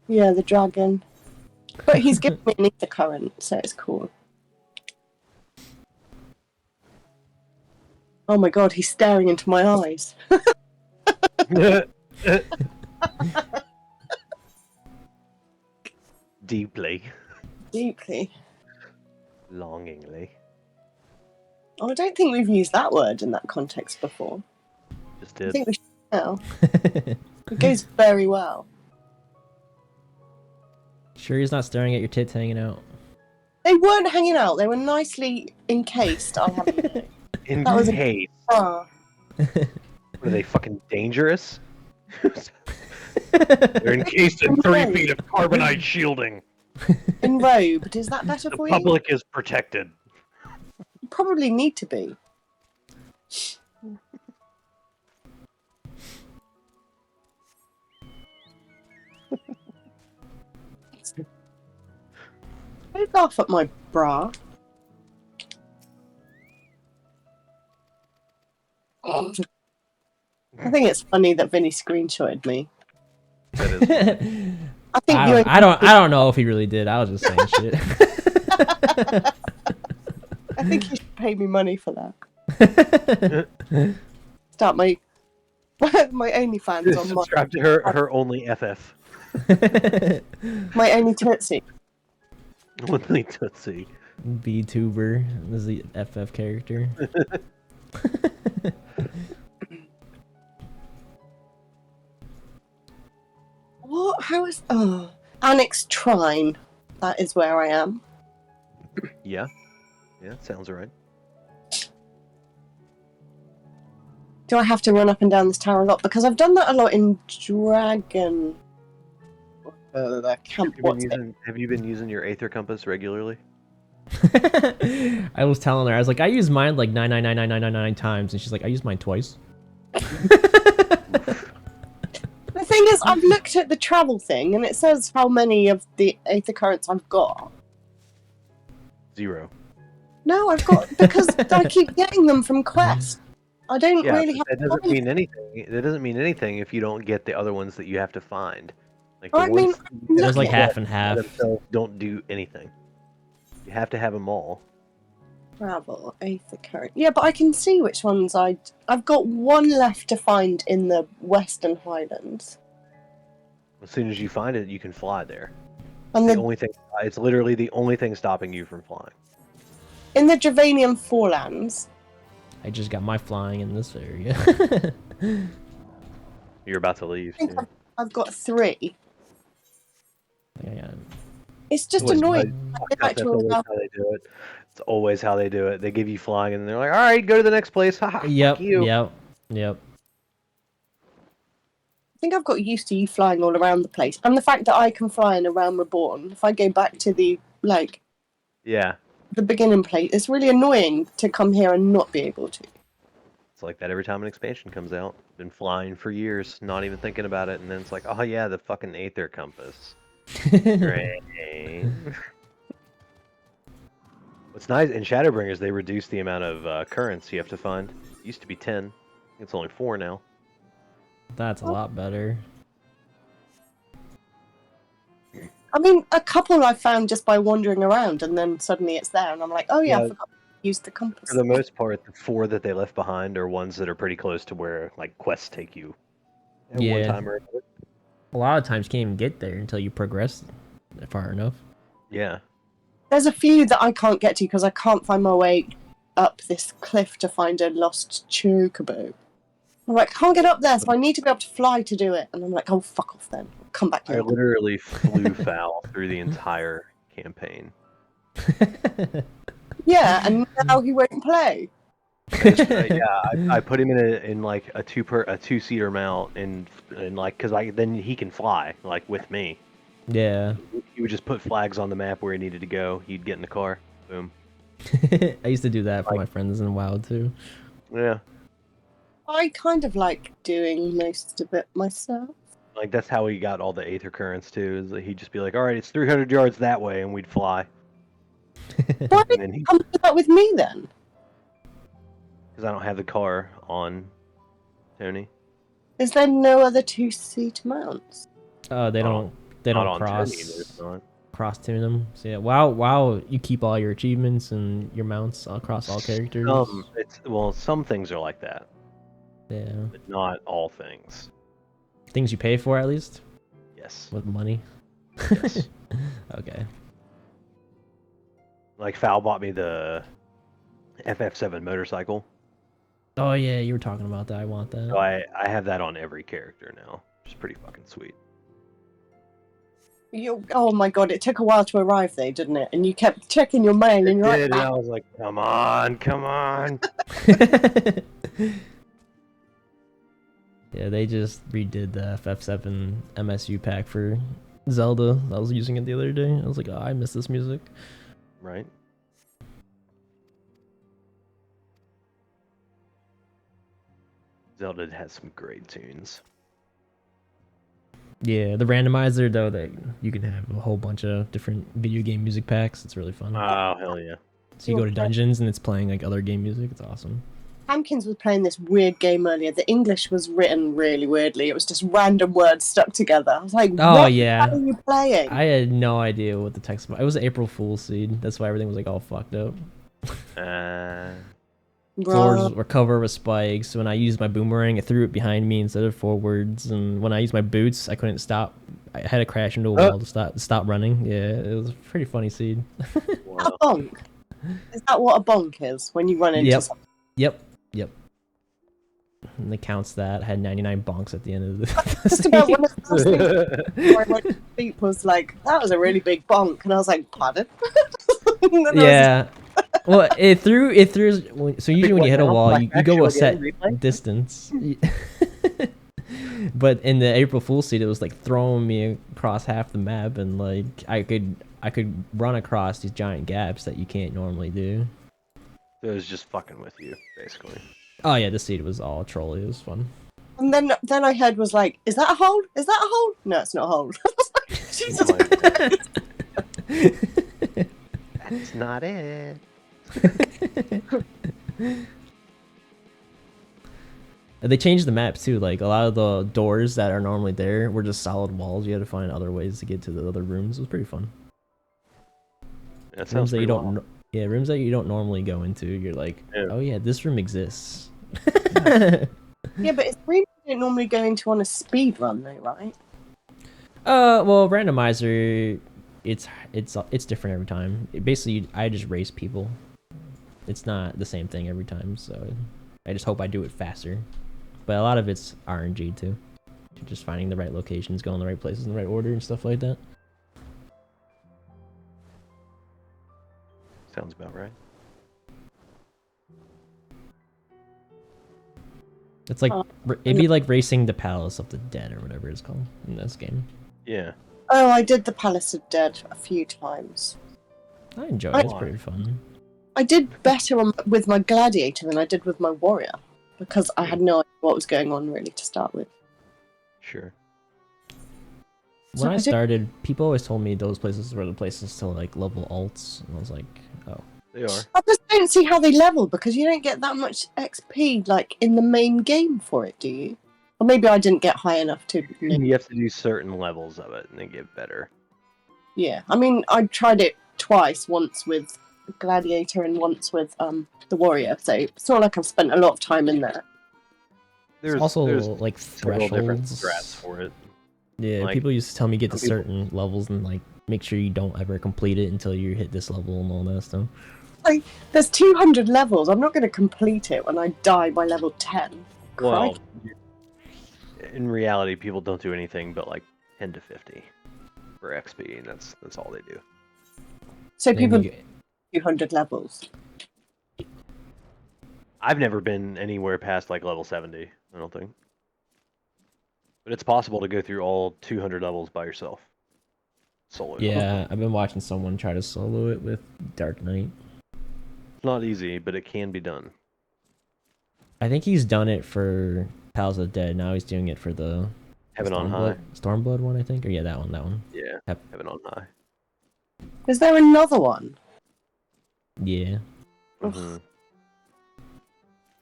yeah, the dragon. But he's giving me an ether current, so it's cool. Oh my god, he's staring into my eyes. Deeply. Deeply. Longingly. Oh, I don't think we've used that word in that context before. Just I did. think we should now. It goes very well. Sure, he's not staring at your tits hanging out. They weren't hanging out. They were nicely encased. I haven't. In That was a- case. Ah. Are they fucking dangerous? They're encased in 3 feet of carbonite shielding. Enrobed. Is that better The for you? public is protected. You probably need to be. Don't laugh at my bra. I think it's funny that Vinny screenshotted me. That is I think I don't know if he really did. I was just saying shit. I think you should pay me money for that. Start my my OnlyFans on my subscribe to her only FF. my only Tootsie. Only Tootsie. VTuber is the FF character. What? How is? Oh, Annex Trine. That is where I am. Yeah. Yeah, sounds right. Do I have to run up and down this tower a lot? Because I've done that a lot in Dragon. The camp. Have you been using your Aether Compass regularly? I was telling her, I was like, I use mine like 9999999 times, and she's like, I use mine twice. The thing is, I've looked at the travel thing, and it says how many of the Aether Currents I've got. 0. No, I've got because I keep getting them from Quest. I don't Yeah, really but have. that to doesn't find mean anything. That doesn't mean anything if you don't get the other ones that you have to find. Like the I mean, ones you There's like Okay. half and by half. themselves don't do anything. You have to have them all. Travel, Aether Current. Yeah, but I can see which ones I've got one left to find in the Western Highlands. As soon as you find it, you can fly there. And The the, only thing, it's literally the only thing stopping you from flying. in the Dravanian Forelands. I just got my flying in this area. You're about to leave. I think Too. I've got 3. Yeah. It's just Always annoying. That's always how they do it. It's always how they do it. They give you flying, and they're like, "All right, go to the next place." Haha, Yep. fuck you. Yep. I think I've got used to you flying all around the place, and the fact that I can fly in a Realm Reborn. If I go back to the Yeah, the beginning place, it's really annoying to come here and not be able to. it's like that every time an expansion comes out. Been flying for years, not even thinking about it, and then it's like, "Oh yeah, the fucking Aether compass." Great. What's nice in Shadowbringers, they reduced the amount of currents you have to find. It used to be 10. I think it's only 4 now. That's a lot better. I mean, a couple I found just by wandering around, and then suddenly it's there, and I'm like, oh yeah, Yeah. I forgot to use the compass. For the most part, the 4 that they left behind are ones that are pretty close to where like quests take you. At one Yeah. time or another. A lot of times you can't even get there until you progress far enough. Yeah. There's a few that I can't get to because I can't find my way up this cliff to find a lost chocobo. I'm like, I can't get up there, so I need to be able to fly to do it. And I'm like, oh, fuck off then. I'll come back I later. literally flew foul through the entire campaign. Yeah, and now he won't play. I put him in like a 2-seater mount and like because then he can fly like with me. Yeah. He would just put flags on the map where he needed to go. He'd get in the car. Boom. I used to do that for my friends in WoW too. Yeah. I kind of like doing most of it myself. Like that's how he got all the Aether currents too. Is that he'd just be like, "All right, it's 300 yards that way," and we'd fly. Why And did then you come to that with me then? because I don't have the car on, Tony. Is there no other 2-seater mounts? They Not don't Not on cross Tony, there's not. tune them. So yeah, WoW you keep all your achievements and your mounts across all characters. Some things are like that, Yeah. but not all things. Things you pay for at least Yes. with money. Yes. Okay. Like Foul bought me the FF7 motorcycle, Oh yeah, you were talking about that. I want that. so I have that on every character now, which is pretty fucking sweet. Oh my god, it took a while to arrive though, didn't it? And you kept checking your mail and It you're did, like, and I was like, "Come on, come on!" Yeah, they just redid the FF7 MSU pack for Zelda. I was using it the other day. I was like, oh, I miss this music. Right? Zelda has some great tunes. Yeah, the randomizer though, that you can have a whole bunch of different video game music packs. It's really fun. Oh hell yeah! So you go to dungeons and it's playing like other game music. It's awesome. Hampkins was playing this weird game earlier. The English was written really weirdly. It was just random words stuck together. I was like, Oh, what yeah. are you playing? I had no idea what the text was. It was April Fool's seed. That's why everything was like all fucked up. Floors were covered with spikes. When I used my boomerang, it threw it behind me instead of forwards. And when I used my boots, I couldn't stop. I had to crash into a wall to stop running. Yeah, it was a pretty funny seed. A bonk. Is that what a bonk is when you run into something? Yep. And it counts that. I had 99 bonks at the end of the Just about one of the first things before I went to sleep was like, that was a really big bonk. And I was like, pardon? Yeah. Well, it threw. So usually when you hit a wall, you go a set distance. But in the April Fool's seed, it was like throwing me across half the map, and like I could run across these giant gaps that you can't normally do. It was just fucking with you, basically. Oh yeah, the seed was all trolly. It was fun. And then I heard was like, is that a hold? Is that a hold? No, it's not a hold. I was like, Jesus. That's not it. They changed the map too. Like a lot of the doors that are normally there were just solid walls. You had to find other ways to get to the other rooms. It was pretty fun. That Rooms sounds that you pretty don't, wild. yeah, rooms that you don't normally go into. You're like, Yeah. oh yeah, this room exists. Yeah, but it's really you don't normally go into on a speed run though, right? Well, randomizer, it's different every time. Basically, I just race people. It's not the same thing every time, so I just hope I do it faster. But a lot of it's RNG too. You're just finding the right locations, going the right places in the right order, and stuff like that. Sounds about right. It's like it'd be like racing the Palace of the Dead or whatever it's called in this game. Yeah. Oh, I did the Palace of Dead a few times. I enjoy it. It's pretty fun. I did better with my gladiator than I did with my warrior because I had no idea what was going on really to start with. Sure. When I started, people always told me those places were the places to like level alts, and I was like, oh. They are. I just don't see how they level because you don't get that much XP like in the main game for it, do you? Or maybe I didn't get high enough to. You have to do certain levels of it and they get better. Yeah, I mean, I tried it twice, once with Gladiator and once with the Warrior, so it's not like I've spent a lot of time in there. There's also there's like several different thresholds. strats for it. Yeah, Like, people used to tell me get to some people- certain levels and like make sure you don't ever complete it until you hit this level and all that stuff. Like, there's 200 levels. I'm not going to complete it when I die by level 10. Well, Crikey. in reality, people don't do anything but like 10 to 50 for XP, and that's all they do. So And people you- do 200 levels. I've never been anywhere past like level 70, I don't think. But it's possible to go through all 200 levels by yourself. Solo. yeah, I've been watching someone try to solo it with Dark Knight. It's not easy, but it can be done. I think he's done it for Palace of the Dead. Now he's doing it for the Heaven on High. Stormblood one, I think. Or yeah, that one. Yeah, Yep. Heaven on High. Is there another one? Yeah. Mhm.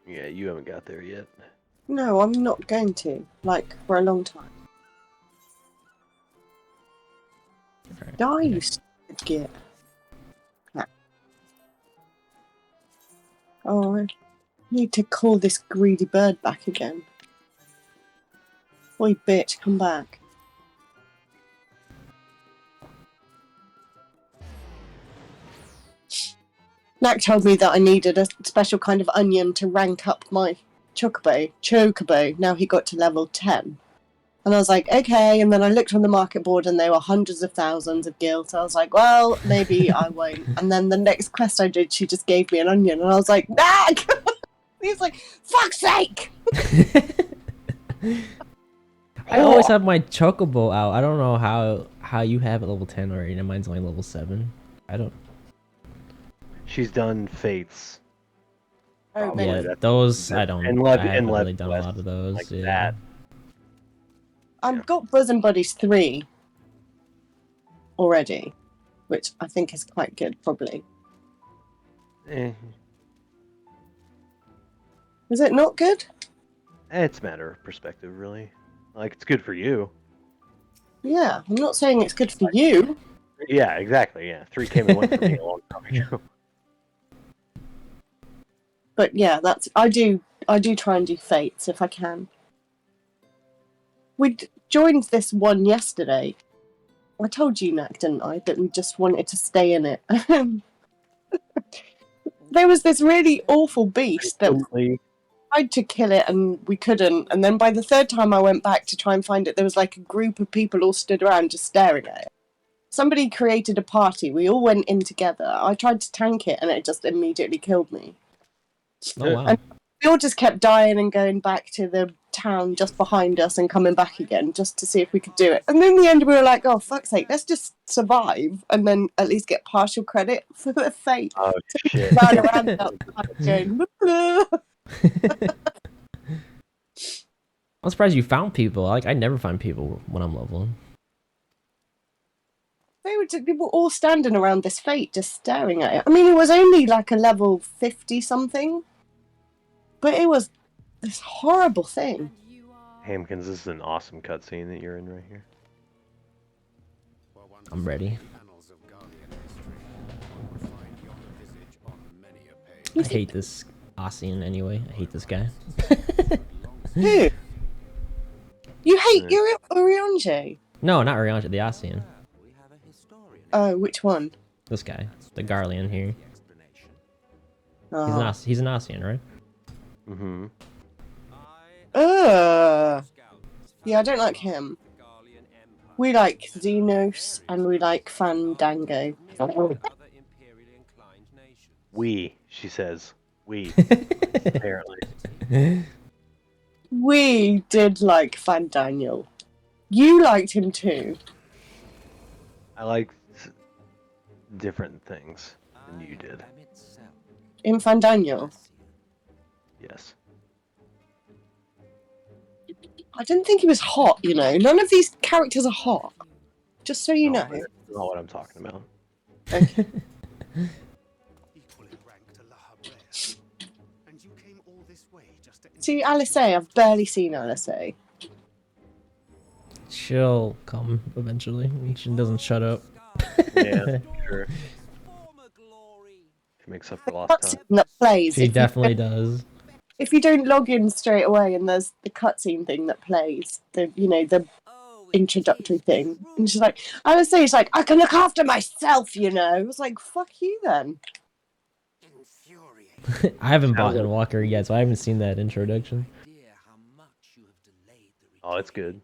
Yeah, you haven't got there yet. No, I'm not going to. Like, for a long time. Alright, Die, okay. you stupid git. Oh, I need to call this greedy bird back again. Oi, bitch, come back. Nac told me that I needed a special kind of onion to rank up my chocobo. Now he got to level 10. And I was like, okay. And then I looked on the market board and there were hundreds of thousands of gil. So I was like, well, maybe I won't. And then the next quest I did, she just gave me an onion. And I was like, Nac! He's like, fuck's sake! I always have my chocobo out. I don't know how you have it level 10 already, and mine's only level 7. I don't. She's done Fates. Oh, Probably. Yeah, that's- those I don't. and Lev- I haven't and Lev really done a lot quests of those. like Yeah. that. I've got Bosom Buddies 3 already, which I think is quite good, probably. Eh, Is it not good? it's a matter of perspective, really. Like, it's good for you. Yeah, I'm not saying it's good for you. Yeah, exactly. Yeah, 3 came and went for me a long time ago. But yeah, I do try and do Fates if I can. We joined this one yesterday. I told you, Nac, didn't I, that we just wanted to stay in it. There was this really awful beast that Totally. tried to kill it and we couldn't. And then by the third time I went back to try and find it, there was like a group of people all stood around just staring at it. Somebody created a party. We all went in together. I tried to tank it and it just immediately killed me. Oh wow. And we all just kept dying and going back to the town just behind us and coming back again just to see if we could do it. And in the end we were like, oh, fuck's sake, let's just survive and then at least get partial credit for the fate. Oh, shit. Ran around outside going, "Blah." I'm surprised you found people. Like I never find people when I'm leveling. They were all standing around this fate, just staring at it. I mean, it was only like a level 50 something, but it was this horrible thing. Hamkins, this is an awesome cutscene that you're in right here. I'm ready. I hate this Ossian anyway. I hate this guy. Who? You hate Orionje? No, not Oriancha, the Ossian. Oh, which one? This guy, the Garlean here. Oh. He's an Ossian, right? Mm-hmm. Yeah, I don't like him. We like Xenos and we like Fandango. We, she says. We. Apparently. We did like Fandango. You liked him too. I like different things than you did. In Fandango. Yes. I didn't think he was hot, you know. None of these characters are hot. Just so you know. That's not what I'm talking about. Okay. See, Alice A, I've barely seen Alice A. She'll come eventually. She doesn't shut up. Yeah, sure. She makes up for lost time. Cutscene that plays. She definitely does. If you don't log in straight away and there's the cutscene thing that plays, the introductory thing, and she's like, Alice A, she's like, I can look after myself, you know. I was like, fuck you then. I haven't bought in Walker yet, so I haven't seen that introduction. Oh, it's good.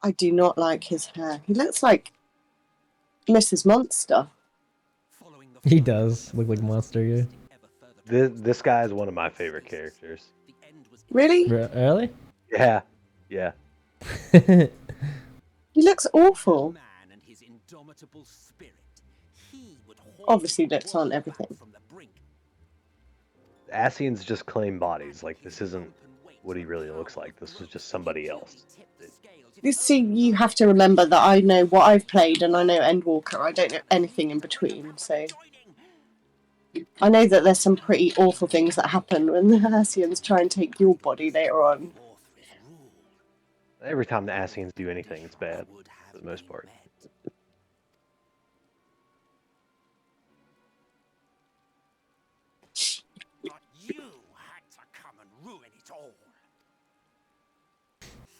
I do not like his hair. He looks like Mrs. Monster. He does look like Monster, yeah. This guy is one of my favorite characters. Really? Really? Yeah. Yeah. He looks awful. Obviously, looks aren't everything. Asians just claim bodies. Like, this isn't what he really looks like. This was just somebody else. You see, you have to remember that I know what I've played and I know Endwalker. I don't know anything in between, so... I know that there's some pretty awful things that happen when the Asians try and take your body later on. Every time the Asians do anything, it's bad, for the most part.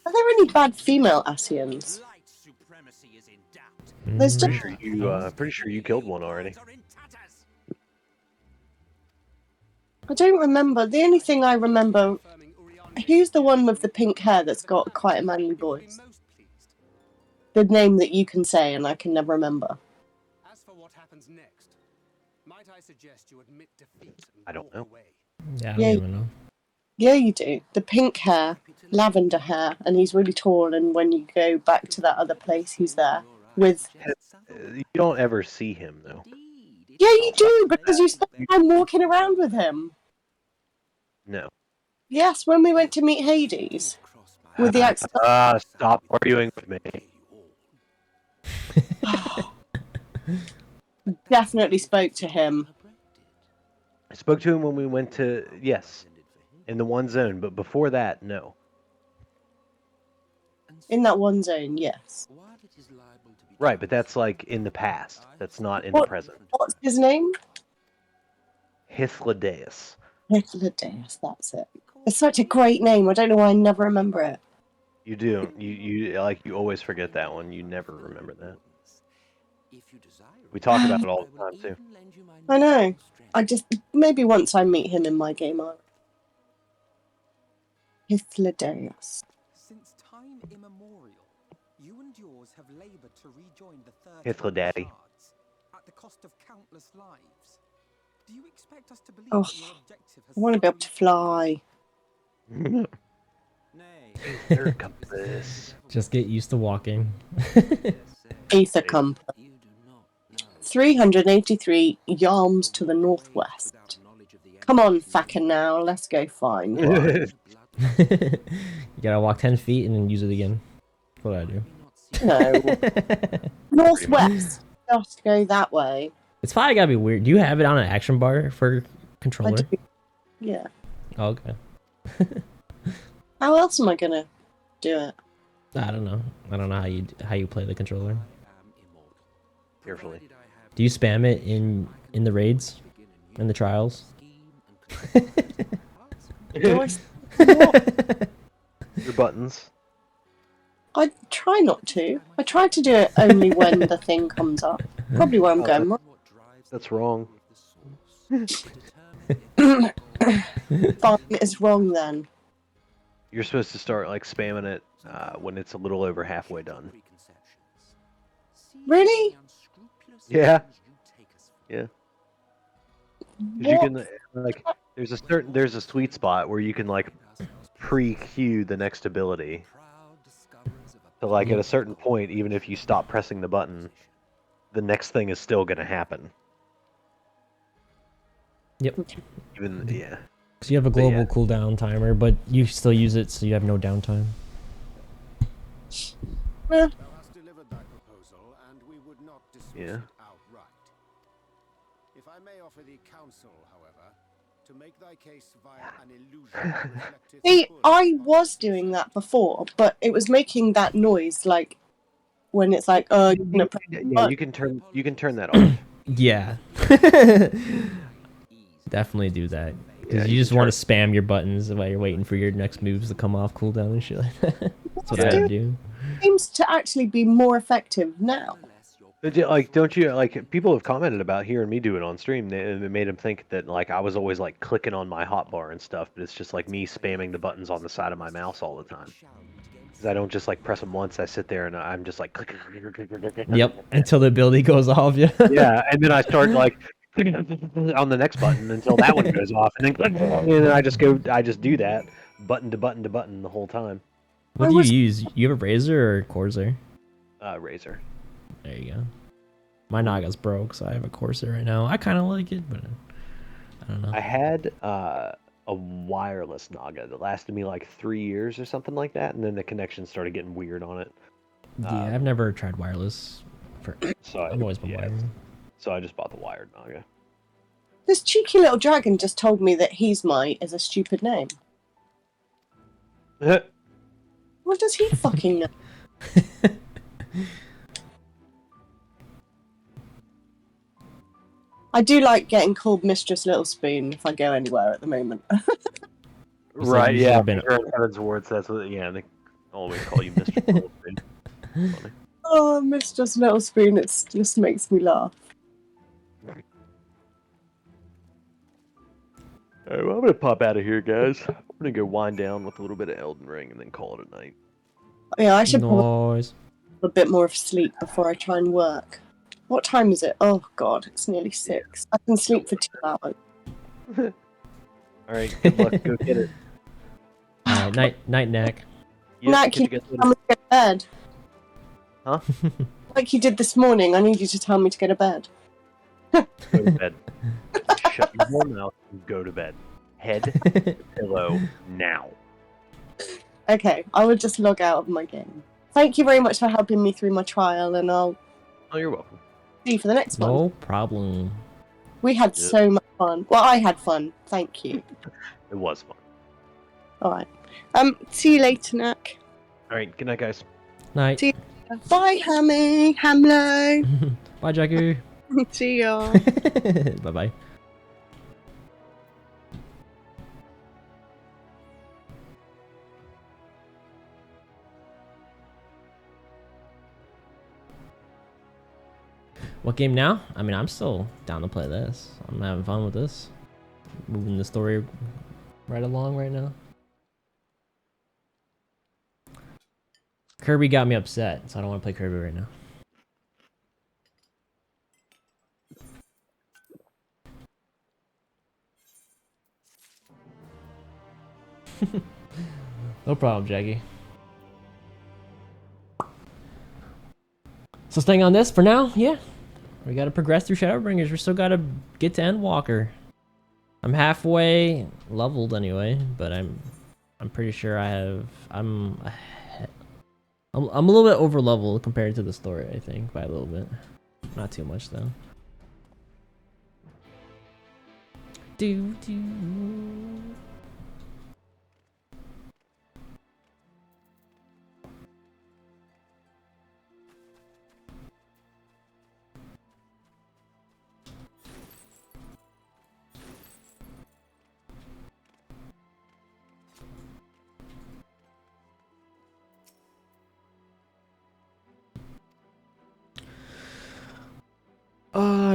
Are there any bad female Asians? There's just... Pretty sure you killed one already. I don't remember. The only thing I remember... Who's the one with the pink hair that's got quite a manly voice? The name that you can say and I can never remember. As for what happens next, might I suggest you admit defeat and I don't know. Yeah, I don't even know. Yeah, you do. The pink hair, lavender hair, and he's really tall, and when you go back to that other place, he's there with... You don't ever see him, though. Yeah, you do, because you spend time walking around with him. No. Yes, when we went to meet Hades. With the accent. Stop arguing with me. Definitely spoke to him. I spoke to him when we went to... Yes. In the one zone, but before that, no. In that one zone, yes. Right, but that's like in the past. That's not in the present. What's his name? Hythlodaeus. Hythlodaeus, that's it. It's such a great name. I don't know why I never remember it. You do. You always forget that one. You never remember that. We talk about it all the time, too. I know. Maybe once I meet him in my game, I'll... Hythlodaeus. Since time immemorial, you and yours have labored to rejoin the third Hythlodatty. at the cost of countless lives. Do you expect us to believe Oh, that your objective has I want to be able to fly. Here comes this. Just get used to walking. Aether Compass. You do not 383 yarms to the northwest. Come on, Facker now, let's go find one. You gotta walk 10 feet and then use it again. That's what I do. No. Northwest. Just go that way. It's probably gotta be weird. Do you have it on an action bar for I controller? do. Yeah. Oh, okay. How else am I gonna do it? I don't know. I don't know how you play the controller. Carefully. Do you spam it in the raids, in the trials? Do I Your buttons. I try not to. I try to do it only when the thing comes up. Probably where I'm going wrong. That's wrong. Fine, it's wrong then. You're supposed to start like spamming it when it's a little over halfway done. Really? Yeah. Yeah. 'Cause you What? can like there's a sweet spot where you can like pre-queue the next ability. So like at a certain point, even if you stop pressing the button, the next thing is still gonna happen. Yep. Even yeah. So you have a But global yeah. cooldown timer, but you still use it, so you have no downtime. Eh, Thou hast delivered thy proposal, and we would not dismiss Yeah. it outright. If I may offer thee counsel, however, to make thy case via an illusion that reflecteth See, fully I upon was the doing that before, but it was making that noise like when it's like, oh, you're gonna press the Yeah, button. you can turn that off. Yeah. Definitely do that. Because Yeah, you you just can want to spam your buttons while you're waiting for your next moves to come off cooldown and shit like that. That's what I Yeah. would do. Seems to actually be more effective now. Like, don't you like? People have commented about hearing me do it on stream. It made them think that like I was always like clicking on my hotbar and stuff, but it's just like me spamming the buttons on the side of my mouse all the time. Because I don't just like press them once. I sit there and I'm just like click. Yep. Until the ability goes off, yeah. Yeah, and then I start like on the next button until that one goes off, and then I just do that button to button to button the whole time. What do you use? You have a Razor or Corsair? Razor. There you go. My Naga's broke, so I have a Corsair right now. I kind of like it, but I don't know. I had a wireless Naga that lasted me like 3 years or something like that, and then the connection started getting weird on it. Yeah, I've never tried wireless. So I've always been wired. So I just bought the wired Naga. This cheeky little dragon just told me that he's my is a stupid name. What does he fucking know? I do like getting called Mistress Little Spoon if I go anywhere at the moment. Right, you've yeah. been- Heaven's Wards, that's what, yeah, they always call you Mr. Little Spoon. Funny. Oh, Mistress Little Spoon, it just makes me laugh. Alright, well, I'm gonna pop out of here, guys. I'm gonna go wind down with a little bit of Elden Ring and then call it a night. Yeah, I should probably Noise. have a bit more of sleep before I try and work. What time is it? Oh god, it's nearly 6. I can sleep for 2 hours. Alright, good luck, go get it. Night, Knack. Yep, Nat, catch you can guys you tell me to get to bed? Huh? Like you did this morning, I need you to tell me to go to bed. Go to bed. Shut your mouth and go to bed. Head to the pillow now. Okay, I will just log out of my game. Thank you very much for helping me through my trial, and I'll Oh, you're welcome. see you for the next one. No problem. We had Yeah. so much fun. Well, I had fun. Thank you. It was fun. Alright. See you later, Knack. Alright, good night, guys. Night. See Bye, Hammy. Hamlo. Bye, Jackie. See ya. Bye-bye. What game now? I mean, I'm still down to play this. I'm having fun with this. Moving the story right along right now. Kirby got me upset, so I don't want to play Kirby right now. No problem, Jackie. So staying on this for now, yeah. We gotta progress through Shadowbringers. We still gotta get to Endwalker. I'm halfway leveled anyway, but I'm pretty sure I'm a little bit over leveled compared to the story, I think, by a little bit. Not too much though. Do. Do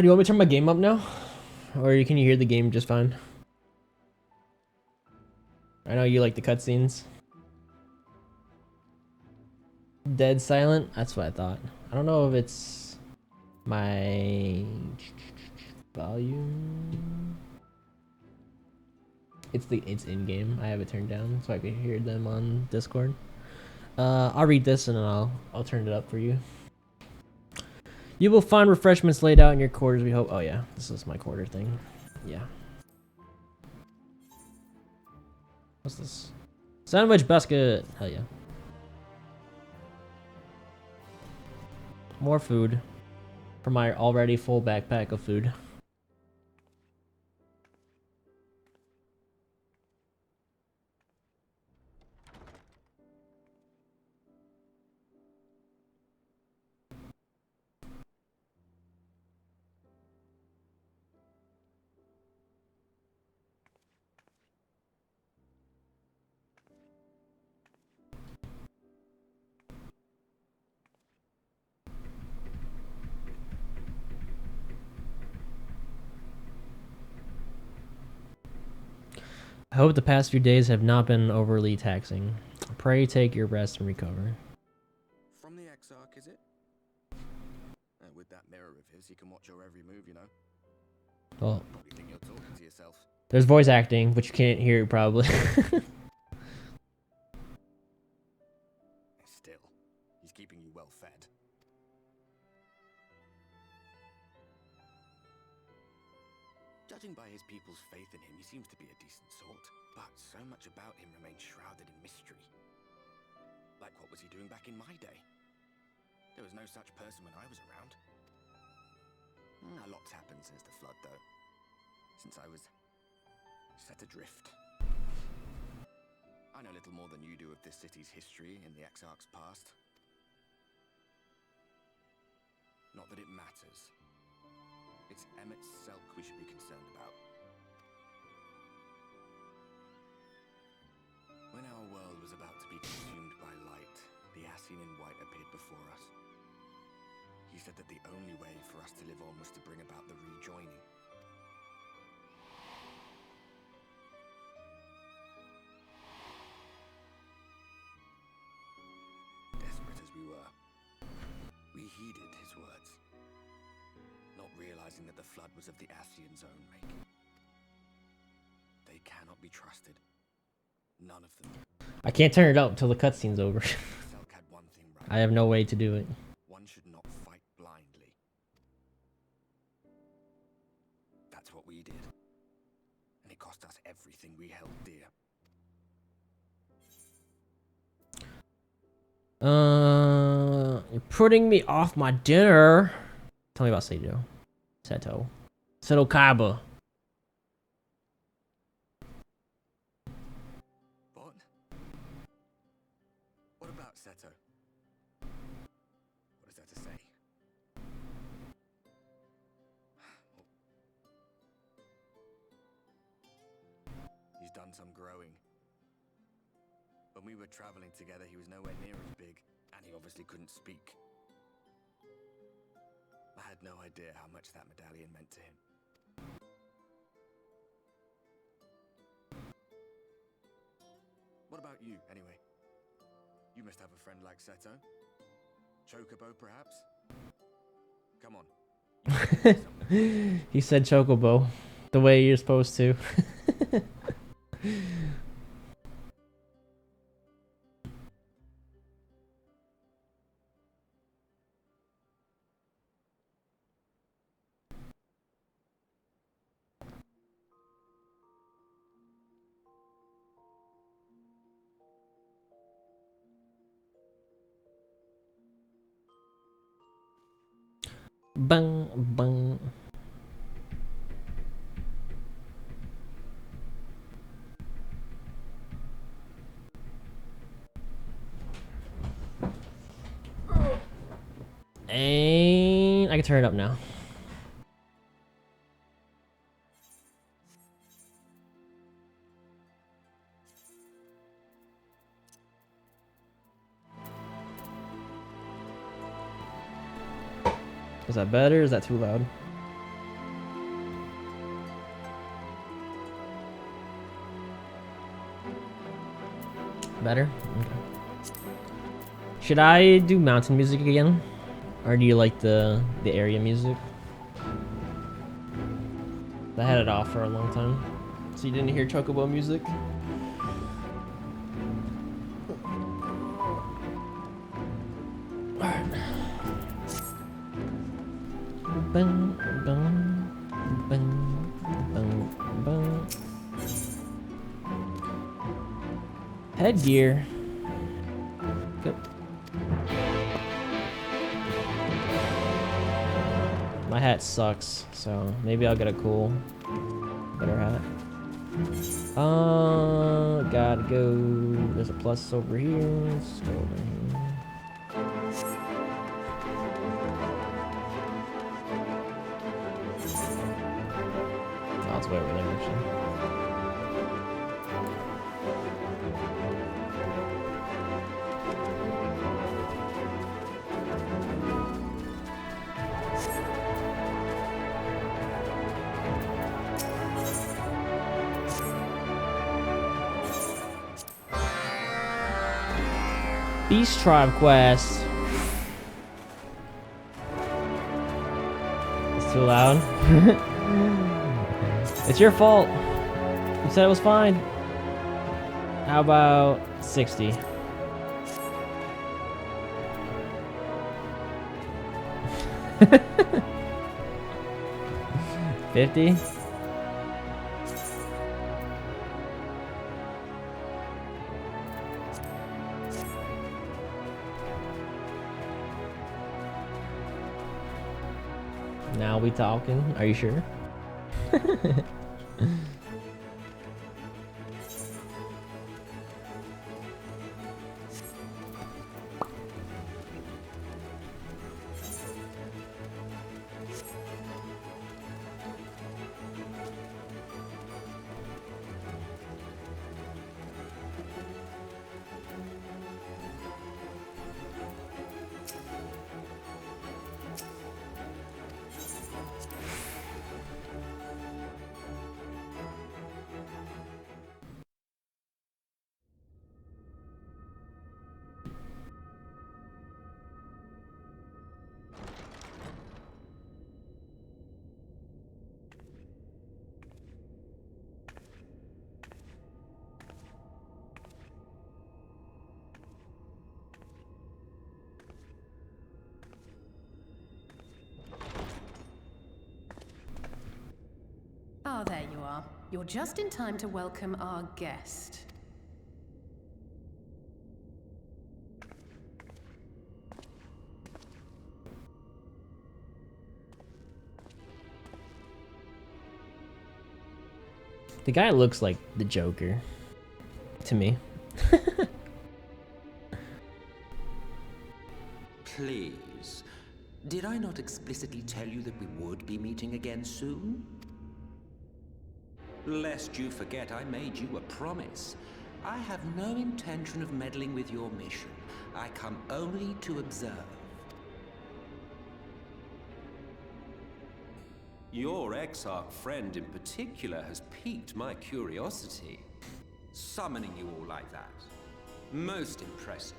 you want me to turn my game up now? Or can you hear the game just fine? I know you like the cutscenes. Dead silent? That's what I thought. I don't know if it's my volume. It's in game. I have it turned down so I can hear them on Discord. I'll read this and then I'll turn it up for you. You will find refreshments laid out in your quarters, we hope. Oh yeah, this is my quarter thing. Yeah. What's this? Sandwich basket. Hell yeah. More food. For my already full backpack of food. I hope the past few days have not been overly taxing. Pray take your rest and recover. From the Exarch, is it? With that mirror of his, he can watch your every move, you know. Well, Probably think you're talking to yourself. there's voice acting, which you can't hear probably. Still, he's keeping you well fed. Judging by his people's faith in him, he seems to be a decent sort. But so much about him remains shrouded in mystery. Like what was he doing back in my day? There was no such person when I was around. A lot's happened since the flood, though. Since I was set adrift. I know little more than you do of this city's history in the Exarch's past. Not that it matters. It's Emmett's Selk we should be concerned about. When our world was about to be consumed by light, the Ascian in white appeared before us. He said that the only way for us to live on was to bring about the rejoining. Desperate as we were, we heeded his words, not realizing that the flood was of the Ascian's own making. They cannot be trusted. None of them. I can't turn it up till the cutscene's over. Selk had one thing right. I have no way to do it. One should not fight blindly. That's what we did. And it cost us everything we held dear. You're putting me off my dinner. Tell me about Seto Kaba. What about Seto? What is there to say? He's done some growing. When we were traveling together, he was nowhere near as big, and he obviously couldn't speak. I had no idea how much that medallion meant to him. What about you, anyway? You must have a friend like Seto. Chocobo, perhaps? Come on. He said Chocobo. The way you're supposed to. Bang, bang. And I can turn it up now. Is that better? Is that too loud? Better? Okay. Should I do mountain music again? Or do you like the area music? I had it off for a long time. So you didn't hear Chocobo music? Bang, bang, bang, bang, bang. Headgear. Good. My hat sucks, so maybe I'll get a cool, better hat. Gotta go. There's a plus over here. Let's go over here. Oh, it's way over there, actually. Beast Tribe quest. It's too loud. It's your fault. You said it was fine. How about 60? $50? Now we talking? Are you sure? Ah, there you are. You're just in time to welcome our guest. The guy looks like the Joker. To me. Please. Did I not explicitly tell you that we would be meeting again soon? Lest you forget, I made you a promise. I have no intention of meddling with your mission. I come only to observe. Your Exarch friend in particular has piqued my curiosity. Summoning you all like that. Most impressive.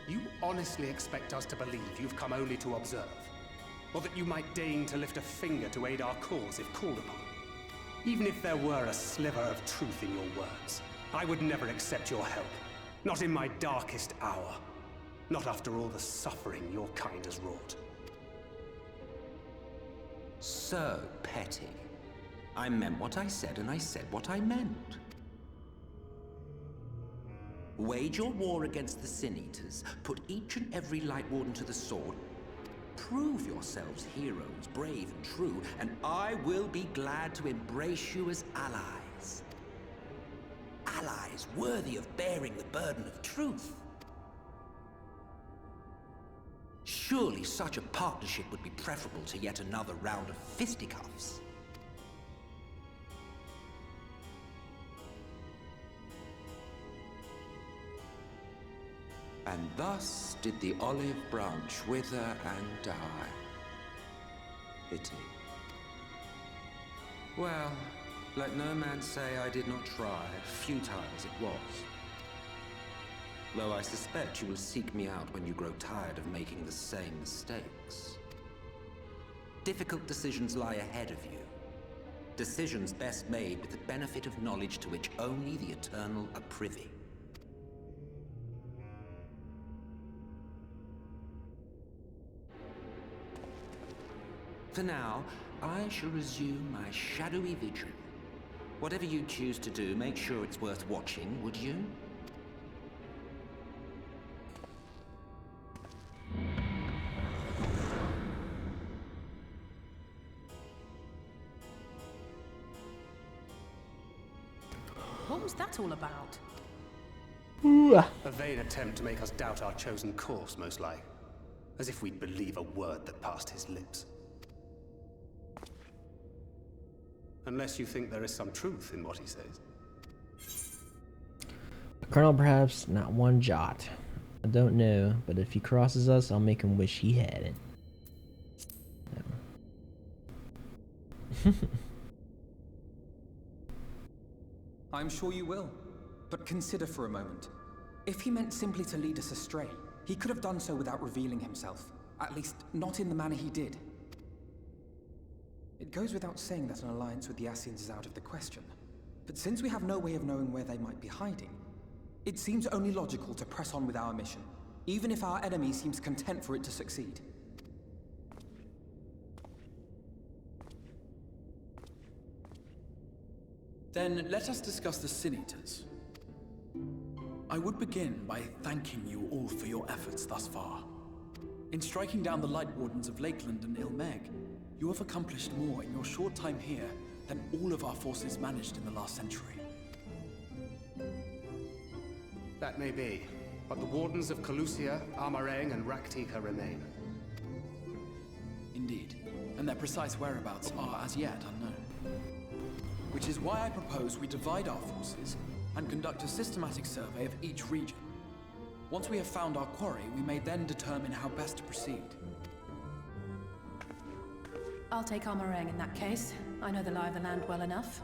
You honestly expect us to believe you've come only to observe? Or that you might deign to lift a finger to aid our cause if called upon? Even if there were a sliver of truth in your words, I would never accept your help. Not in my darkest hour. Not after all the suffering your kind has wrought. So petty. I meant what I said and I said what I meant. Wage your war against the Sin Eaters, put each and every Light Warden to the sword, prove yourselves heroes, brave and true, and I will be glad to embrace you as allies. Allies worthy of bearing the burden of truth. Surely such a partnership would be preferable to yet another round of fisticuffs. And thus did the olive branch wither and die. Pity. Well, let no man say I did not try, futile as it was. Though I suspect you will seek me out when you grow tired of making the same mistakes. Difficult decisions lie ahead of you. Decisions best made with the benefit of knowledge to which only the Eternal are privy. For now, I shall resume my shadowy vigil. Whatever you choose to do, make sure it's worth watching, would you? What was that all about? A vain attempt to make us doubt our chosen course, most like. As if we'd believe a word that passed his lips. Unless you think there is some truth in what he says. Colonel, perhaps not one jot. I don't know, but if he crosses us, I'll make him wish he hadn't. No. I'm sure you will. But consider for a moment. If he meant simply to lead us astray, he could have done so without revealing himself. At least, not in the manner he did. It goes without saying that an alliance with the Ascians is out of the question. But since we have no way of knowing where they might be hiding, it seems only logical to press on with our mission, even if our enemy seems content for it to succeed. Then let us discuss the Sin Eaters. I would begin by thanking you all for your efforts thus far. In striking down the Light Wardens of Lakeland and LGnac, you have accomplished more in your short time here than all of our forces managed in the last century. That may be, but the Wardens of Calusia, Armarang, and Raktika remain. Indeed, and their precise whereabouts are as yet unknown. Which is why I propose we divide our forces and conduct a systematic survey of each region. Once we have found our quarry, we may then determine how best to proceed. I'll take Armarang in that case. I know the lie of the land well enough.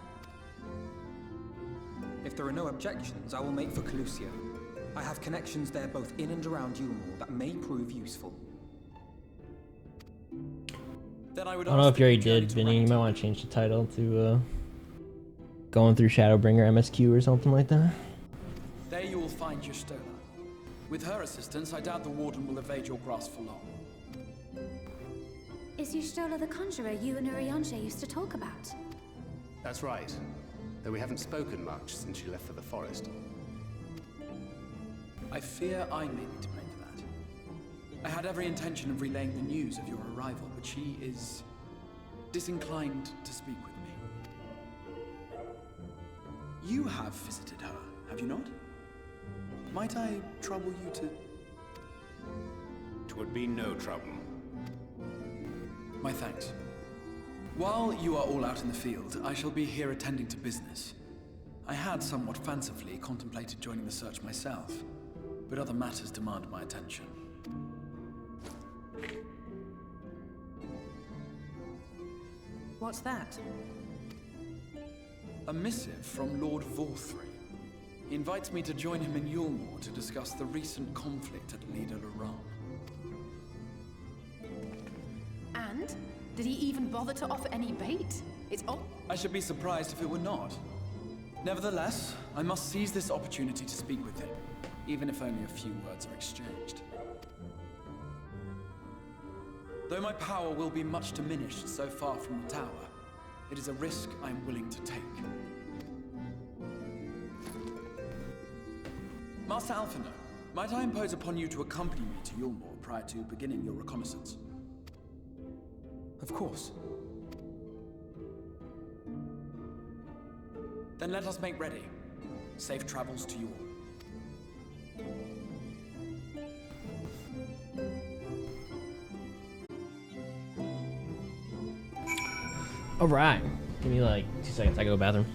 If there are no objections, I will make for Calusia. I have connections there both in and around Yulmore that may prove useful. Then I would I don't know if you already did, Vinny. You might want to change the title to Going Through Shadowbringer MSQ or something like that. There you will find Y'shtola. With her assistance, I doubt the Warden will evade your grasp for long. Is Y'shtola the conjurer you and Urianger used to talk about? That's right. Though we haven't spoken much since she left for the forest. I fear I may be to blame for that. I had every intention of relaying the news of your arrival, but she is disinclined to speak with me. You have visited her, have you not? Might I trouble you to... 'Twould be no trouble. My thanks. While you are all out in the field, I shall be here attending to business. I had somewhat fancifully contemplated joining the search myself, but other matters demand my attention. What's that? A missive from Lord Vorthry. He invites me to join him in Yulmore to discuss the recent conflict at Lida Luran. And? Did he even bother to offer any bait? It's I should be surprised if it were not. Nevertheless, I must seize this opportunity to speak with him, even if only a few words are exchanged. Though my power will be much diminished so far from the tower, it is a risk I am willing to take. Master Alphino, might I impose upon you to accompany me to Yulmore prior to beginning your reconnaissance? Of course. Then let us make ready. Safe travels to you all. Alright. Give me like 2 seconds. I go to the bathroom.